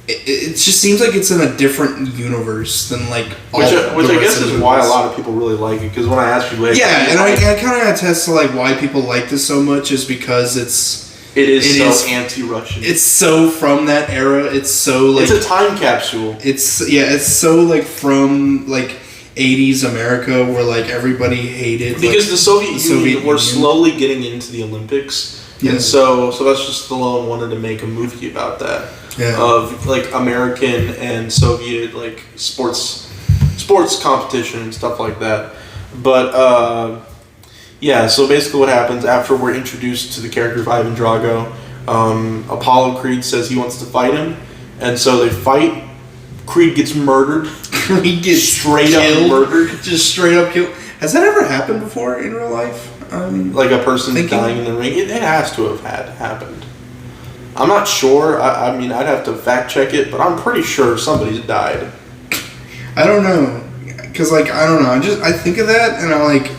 it just seems like it's in a different universe than like all which the I rest guess of the is why a movies. lot of people really like it, because when I ask people, like, yeah, and I kind of attest to like why people like this so much is because it is anti-Russian. It's so from that era. It's so like it's a time capsule. It's so like from like 80s America where like everybody hated because like, the Soviet Union were Union. slowly getting into the Olympics. Yeah. And so Sylvester Stallone wanted to make a movie about that. Yeah. Of like American and Soviet like sports competition and stuff like that. But yeah, so basically what happens after we're introduced to the character of Ivan Drago, Apollo Creed says he wants to fight him, and so they fight. Creed gets murdered. Creed gets straight killed, up murdered. Just straight up killed. Has that ever happened before in real life? Like a person dying in the ring? It has to have happened. I'm not sure. I mean, I'd have to fact check it, but I'm pretty sure somebody's died. I don't know. Because, like, I don't know. I think of that and I'm like,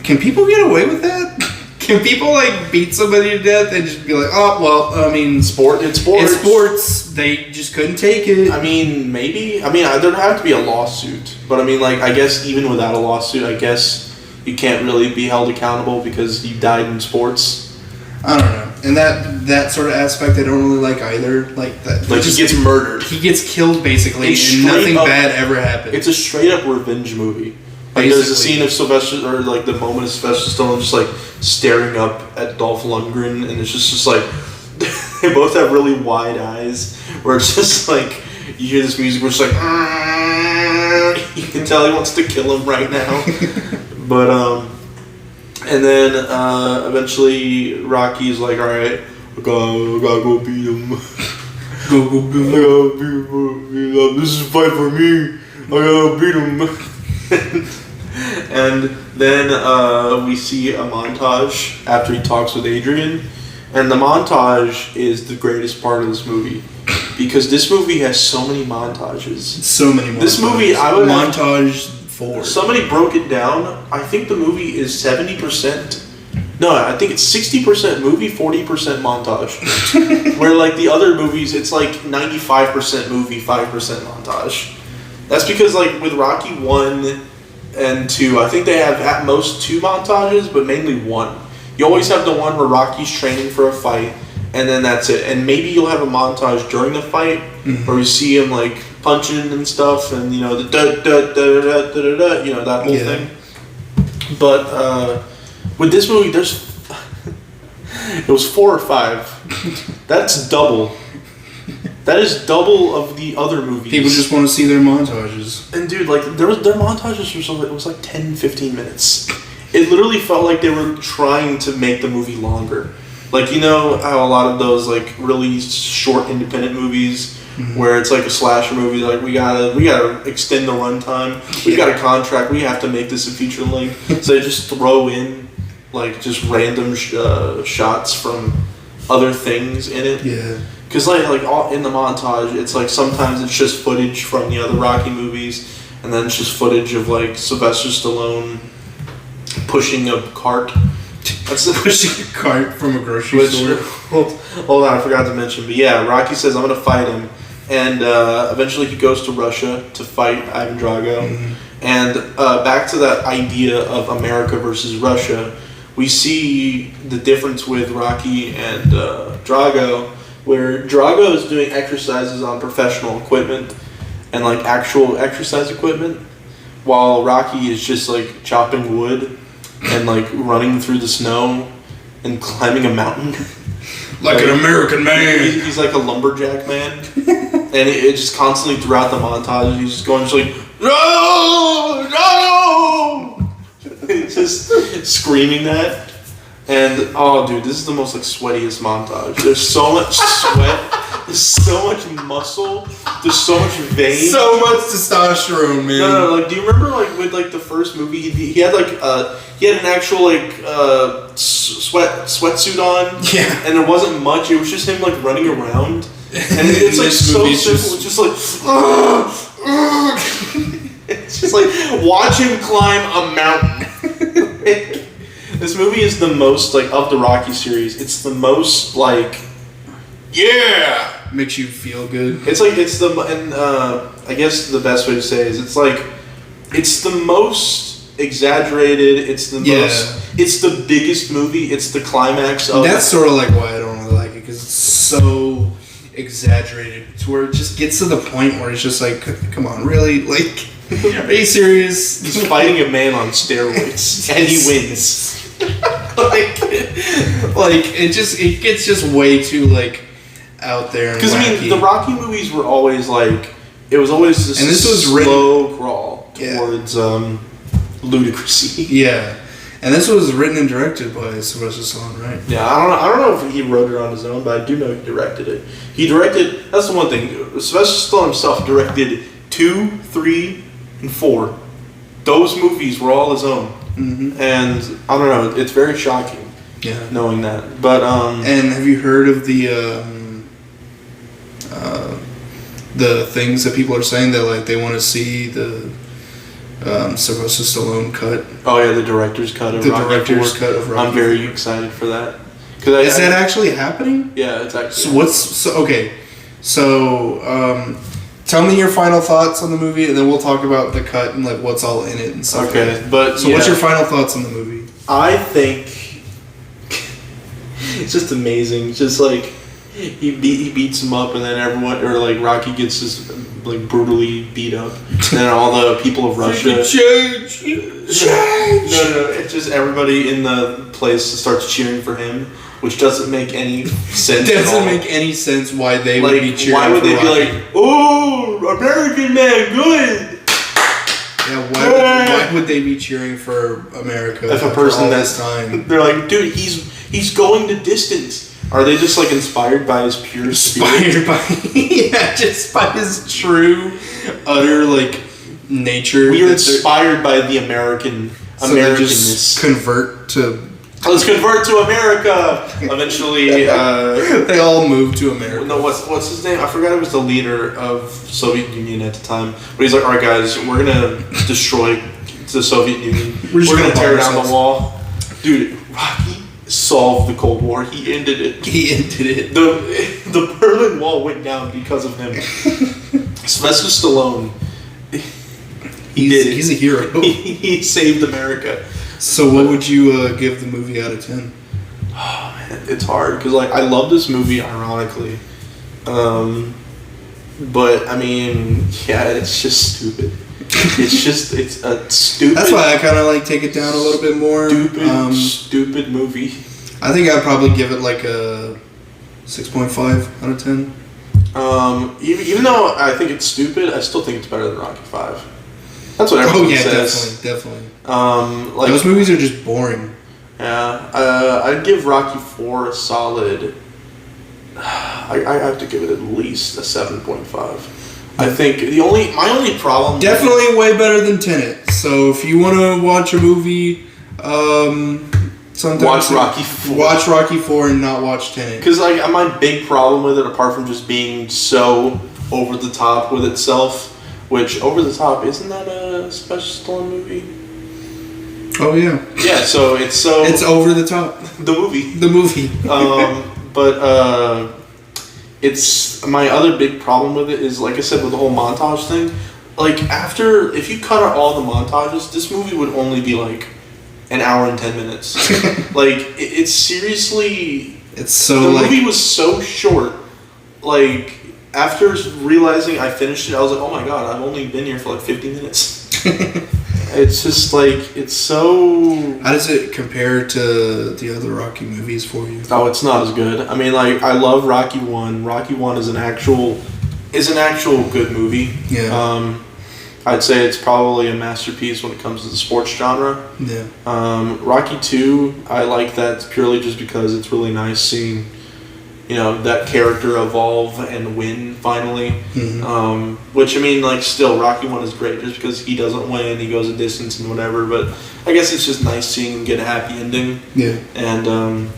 can people get away with that? Can people, like, beat somebody to death and just be like, oh, well, I mean... It's sports. In sports, they just couldn't take it. I mean, maybe. I mean, there'd have to be a lawsuit. But, I mean, like, I guess even without a lawsuit, I guess you can't really be held accountable because you died in sports. I don't know. And that sort of aspect I don't really like either. Like, that. Like, he gets murdered. He gets killed, basically, It's and nothing straight up- bad ever happens. It's a straight-up revenge movie. Like, there's a scene of Sylvester, or, like, the moment of Sylvester Stallone just, like, staring up at Dolph Lundgren, and it's just like... they both have really wide eyes, where it's just, like... You hear this music where it's like... You can tell he wants to kill him right now. But, and then, eventually, Rocky's like, alright, I gotta go beat him. Go beat him. I gotta beat him. This is a fight for me. I gotta beat him. And then we see a montage after he talks with Adrian. And the montage is the greatest part of this movie. Because this movie has so many montages. So many montages. This movie, I would Montage 4. Somebody broke it down. I think the movie is 70%. No, I think it's 60% movie, 40% montage. Where, like, the other movies, it's like 95% movie, 5% montage. That's because, like, with Rocky 1 and 2, I think they have at most 2 montages, but mainly 1. You always have the one where Rocky's training for a fight, and then that's it. And maybe you'll have a montage during the fight, where you see him, like, punching and stuff, and, you know, the da-da-da-da-da-da-da, you know, that whole thing. But, with this movie, there's... it was 4 or 5. That's double. That is double of the other movies. People just want to see their montages. And dude, like, their montages were so... It was like 10, 15 minutes. It literally felt like they were trying to make the movie longer. Like, you know how a lot of those, like, really short independent movies where it's like a slasher movie, like, we gotta extend the runtime. We got a contract. We have to make this a feature length. So they just throw in, like, just random shots from other things in it. Yeah. Because, like all in the montage, it's like sometimes it's just footage from the other Rocky movies, and then it's just footage of, like, Sylvester Stallone pushing a cart. That's the Pushing a cart from a grocery store. Hold on, I forgot to mention. But yeah, Rocky says, I'm going to fight him. And eventually he goes to Russia to fight Ivan Drago. And back to that idea of America versus Russia, we see the difference with Rocky and Drago, where Drago is doing exercises on professional equipment and, like, actual exercise equipment, while Rocky is just, like, chopping wood and, like, running through the snow and climbing a mountain. Like an American man. He's like a lumberjack man. And it just constantly throughout the montage, he's just going just like, no! So just screaming that. And oh, dude, this is the most like sweatiest montage. There's so much sweat. There's so much muscle. There's so much vein. So much testosterone, man. No, like, do you remember like with like the first movie? He had like he had an actual like sweatsuit on. Yeah. And there wasn't much. It was just him like running around. And it's like so simple. It's just like. It's just like watch him climb a mountain. This movie is the most like of the Rocky series. It's the most like, yeah, makes you feel good. It's like I guess the best way to say is it's like it's the most exaggerated. It's the most. It's the biggest movie. It's the climax of. That's sort of like why I don't really like it because it's so exaggerated to where it just gets to the point where it's just like, come on, really, like. Are you serious? He's fighting a man on steroids, and he wins. like it gets just way too like out there. Because I mean, the Rocky movies were always like it was always this, slow crawl towards ludicrousy. Yeah, and this was written and directed by Sylvester Stallone, right? Yeah, I don't know if he wrote it on his own, but I do know he directed it. He directed. That's the one thing. Sylvester Stallone himself directed 2, 3. And 4, those movies were all his own, and I don't know. It's very shocking, knowing that. But and have you heard of the things that people are saying that like they want to see the Sylvester Stallone cut? Oh yeah, the director's cut of Rocky IV. I'm very excited for that. Is that actually happening? Yeah, it's actually. So tell me your final thoughts on the movie, and then we'll talk about the cut and like what's all in it and stuff. Okay, like that. But what's your final thoughts on the movie? I think it's just amazing. Just like he beats him up, and then everyone or like Rocky gets just like brutally beat up, and then all the people of Russia change. No, it's just everybody in the place starts cheering for him. Which doesn't make any sense. It doesn't make any sense why they would be cheering. Why would they Rocky. be like, "Oh, American man, good"? Yeah, why would they be cheering for America? If a person this time, they're like, dude, he's going the distance. Are they just like inspired by his pure spirit? Just by his true, utter like nature. We are inspired by the Americanness. Just convert to. Let's convert to America. Eventually, they all moved to America. No, what's his name? I forgot. It was the leader of Soviet Union at the time. But he's like, all right, guys, we're gonna destroy the Soviet Union. We're gonna tear down the wall, dude. Rocky solved the Cold War. He ended it. The Berlin Wall went down because of him. Sylvester Stallone. He's a hero. He saved America. So what would you give the movie out of 10? Oh man, it's hard because like I love this movie ironically, but I mean yeah, it's just stupid. It's a stupid. That's why I kind of like take it down a little bit more. Stupid movie. I think I'd probably give it like a 6.5 out of 10. Even though I think it's stupid, I still think it's better than Rocky V. That's what everyone says. Definitely. Like those movies are just boring. Yeah, I'd give Rocky IV a solid. I have to give it at least a 7.5. I think my only problem. Definitely way better than Tenet. So if you want to watch a movie, watch Rocky IV. Watch Rocky IV and not watch Tenet. Because like my big problem with it, apart from just being so over the top with itself. Which, Over the Top, isn't that a Sylvester Stallone movie? Oh, yeah. Yeah, so it's It's Over the Top. The movie. But, it's... My other big problem with it is, like I said, with the whole montage thing, like, if you cut out all the montages, this movie would only be, like, an hour and 10 minutes. Like, it's seriously... It's so, The movie was so short, like... After realizing I finished it, I was like, oh my god, I've only been here for like 50 minutes. It's just like, it's so... How does it compare to the other Rocky movies for you? Oh, it's not as good. I mean, like, I love Rocky 1. Rocky 1 is an actual good movie. Yeah. I'd say it's probably a masterpiece when it comes to the sports genre. Yeah. Rocky 2, I like that purely just because it's really nice seeing, that character evolve and win finally. Mm-hmm. Which, I mean, like, still, Rocky 1 is great just because he doesn't win, he goes a distance and whatever, but I guess it's just nice seeing him get a happy ending. Yeah. And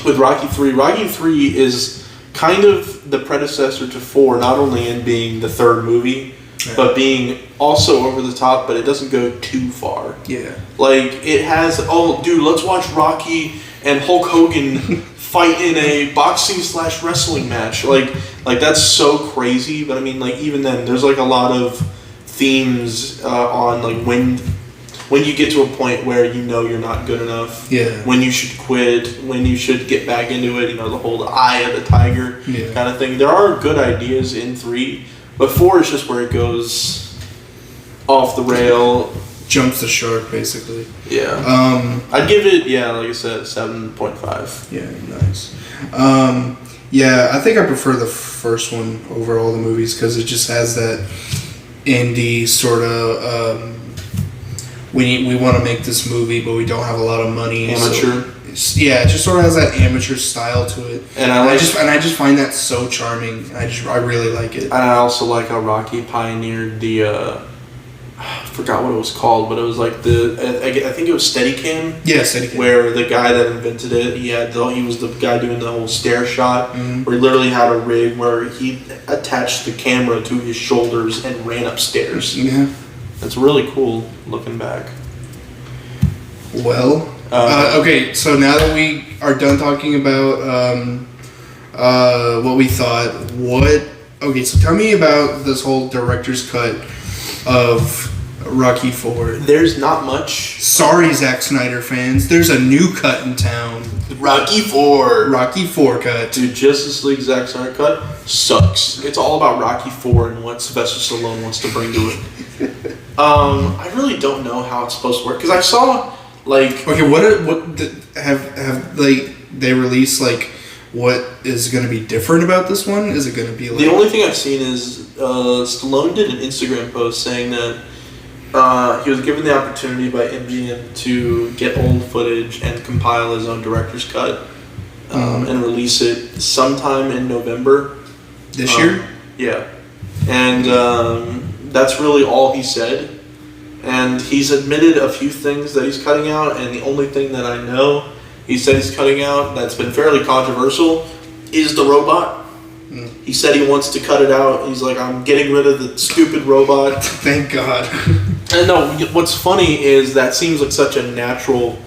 with Rocky 3 is kind of the predecessor to 4, not only in being the third movie, but being also over the top, but it doesn't go too far. Yeah. Like, it has, let's watch Rocky and Hulk Hogan fight in a boxing/wrestling match. Like that's so crazy, but I mean, like, even then, there's, like, a lot of themes on, like, when you get to a point where you're not good enough, when you should quit, when you should get back into it, the whole eye of the tiger kind of thing. There are good ideas in 3, but 4 is just where it goes off the rail. Jumps the shark, basically. Yeah. I'd give it, like I said, 7.5. Yeah, nice. I think I prefer the first one over all the movies because it just has that indie sort of, we want to make this movie, but we don't have a lot of money. Amateur. So, it just sort of has that amateur style to it. And I just find that so charming. I really like it. And I also like how Rocky pioneered the, I forgot what it was called, but it was like I think it was Steadicam. Yeah, Steadicam. Where the guy that invented it, he was the guy doing the whole stare shot, where he literally had a rig where he attached the camera to his shoulders and ran upstairs. Yeah. It's really cool looking back. Well, okay, so now that we are done talking about what we thought, so tell me about this whole director's cut of Rocky 4. There's not much. Sorry, Zack Snyder fans. There's a new cut in town. Rocky 4. Rocky 4 cut. Dude, Justice League Zack Snyder cut sucks. It's all about Rocky 4 and what Sylvester Stallone wants to bring to it. I really don't know how it's supposed to work because I saw like. Okay, have they released like what is going to be different about this one? Is it going to be like... The only thing I've seen is Stallone did an Instagram post saying that he was given the opportunity by MGM to get old footage and compile his own director's cut and release it sometime in November. This year? Yeah. And that's really all he said. And he's admitted a few things that he's cutting out, and the only thing that I know he said he's cutting out that's been fairly controversial is the robot. He said he wants to cut it out. He's like, I'm getting rid of the stupid robot. Thank God. And no, what's funny is that seems like such a natural,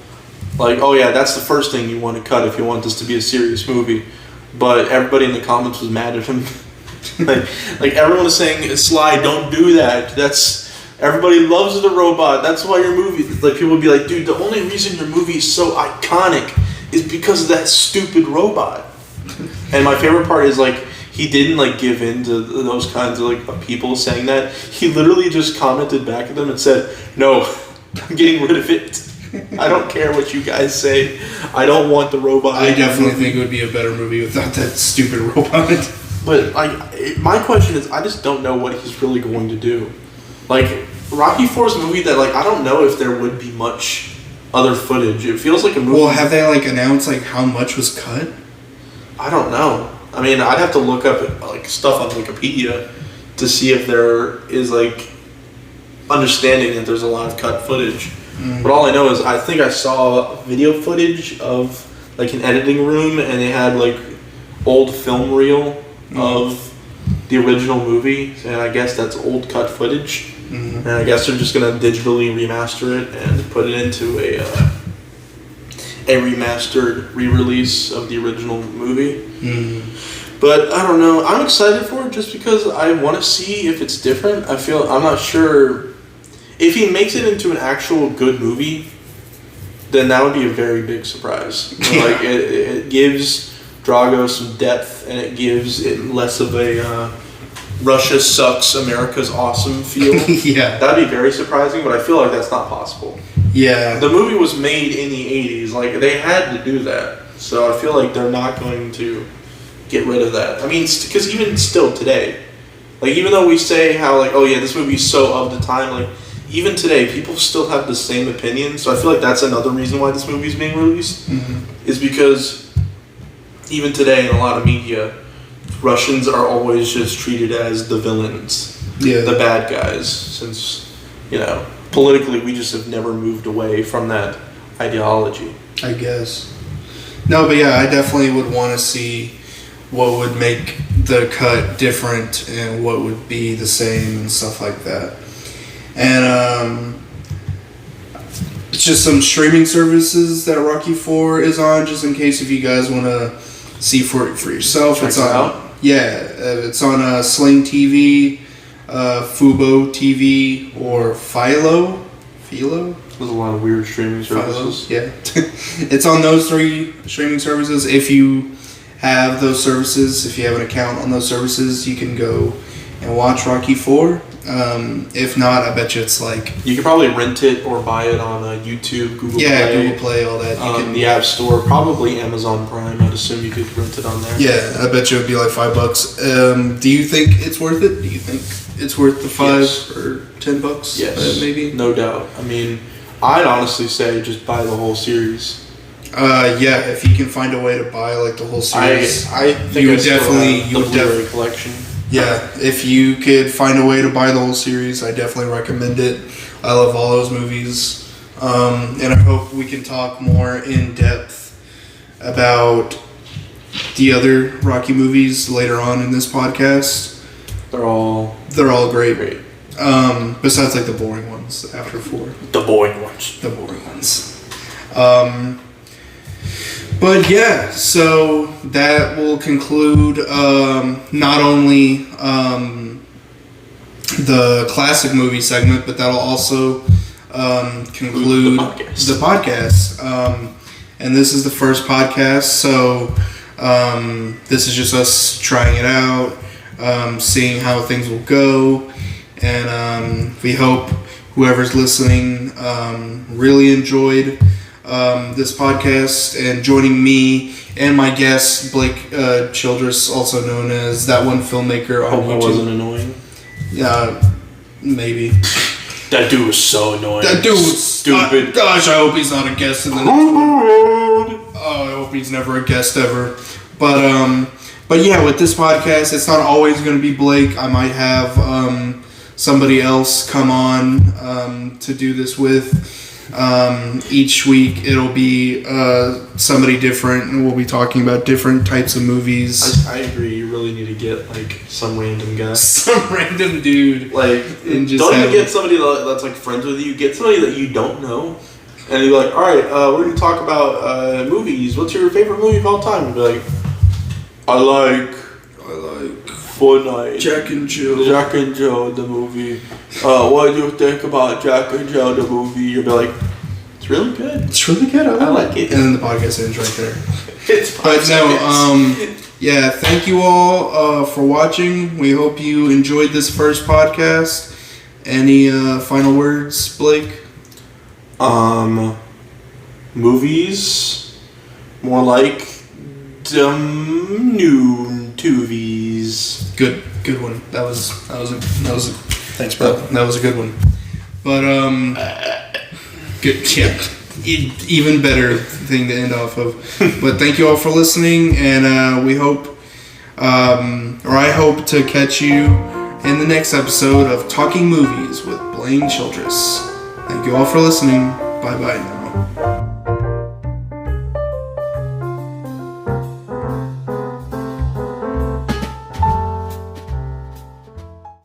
like, oh yeah, that's the first thing you want to cut if you want this to be a serious movie. But everybody in the comments was mad at him. like everyone was saying, Sly, don't do that. Everybody loves the robot. That's why your movie... Like, people would be like, dude, the only reason your movie is so iconic is because of that stupid robot. And my favorite part is, like, he didn't, like, give in to those kinds of, like, people saying that. He literally just commented back at them and said, no, I'm getting rid of it. I don't care what you guys say. I don't want the robot. I definitely think it would be a better movie without that stupid robot. But, like, my question is, I just don't know what he's really going to do. Like, Rocky 4 is a movie that, like, I don't know if there would be much other footage. It feels like a movie... Well, have they, like, announced, like, how much was cut? I don't know. I mean, I'd have to look up, like, stuff on Wikipedia to see if there is, like, understanding that there's a lot of cut footage. But all I know is I think I saw video footage of, like, an editing room, and they had, like, old film reel of the original movie, and I guess that's old cut footage. And I guess they're just gonna digitally remaster it and put it into a remastered re-release of the original movie. But I don't know. I'm excited for it just because I want to see if it's different. I'm not sure if he makes it into an actual good movie. Then that would be a very big surprise. Like it gives Drago some depth, and it gives it less of a Russia sucks, America's awesome feel. Yeah. That'd be very surprising, but I feel like that's not possible. Yeah. The movie was made in the 80s. Like, they had to do that. So I feel like they're not going to get rid of that. I mean, because even still today, Like, even though we say how, like, oh yeah, this movie's so of the time, like, even today, people still have the same opinion. So I feel like that's another reason why this movie's being released. Is because even today in a lot of media, Russians are always just treated as the villains, the bad guys, since, politically we just have never moved away from that ideology. I guess. No, but yeah, I definitely would want to see what would make the cut different and what would be the same and stuff like that. And it's just some streaming services that Rocky 4 is on, just in case if you guys want to see for yourself. Check it's it on. out. Yeah, it's on Sling TV, Fubo TV, or Philo. There's a lot of weird streaming services. Yeah. It's on those 3 streaming services. If you have those services, if you have an account on those services, you can go and watch Rocky 4. If not, I bet you it's like... You can probably rent it or buy it on YouTube, Google Play. Yeah, Google Play, all that. The App Store, probably Amazon Prime. I'd assume you could rent it on there. Yeah, I bet you it'd be like $5. Do you think it's worth it? Do you think it's worth the $5 or $10? Yes, maybe. No doubt. I mean, I'd honestly say just buy the whole series. Yeah, if you can find a way to buy like the whole series, I think you I would still definitely have the Blu-ray collection. Yeah, if you could find a way to buy the whole series, I definitely recommend it. I love all those movies, and I hope we can talk more in depth about the other Rocky movies later on in this podcast. They're all great. Besides like the boring ones after 4. The boring ones. The boring ones. But yeah, so that will conclude not only the classic movie segment, but that'll also conclude the podcast. And this is the first podcast, so this is just us trying it out, seeing how things will go, and we hope whoever's listening really enjoyed this podcast, and joining me and my guest Blake Childress, also known as That One Filmmaker on YouTube. I wasn't annoying. Maybe. That dude was so annoying. That dude was stupid. Gosh, I hope he's not a guest in the next one. Oh, I hope he's never a guest ever. But yeah, with this podcast, it's not always going to be Blake. I might have somebody else come on to do this with. Each week it'll be somebody different, and we'll be talking about different types of movies. I agree. You really need to get like some random guy, some random dude. Like, don't even get somebody that's like friends with you. Get somebody that you don't know, and you're like, all right, we're gonna talk about movies. What's your favorite movie of all time? And be like, I like Fortnite. Jack and Jill. Jack and Jill, the movie. What do you think about Jack and Jill, the movie? You'll be like, it's really good. It's really good. I like it. And then the podcast ends right there. It's but no, yeah, thank you all for watching. We hope you enjoyed this first podcast. Any final words, Blake? Movies, more like new TVs. Good one. That was a thanks, bro. That was a good one. But good, yeah, even better thing to end off of. But thank you all for listening, and we hope, or I hope to catch you in the next episode of Talking Movies with Blaine Childress. Thank you all for listening. Bye bye now.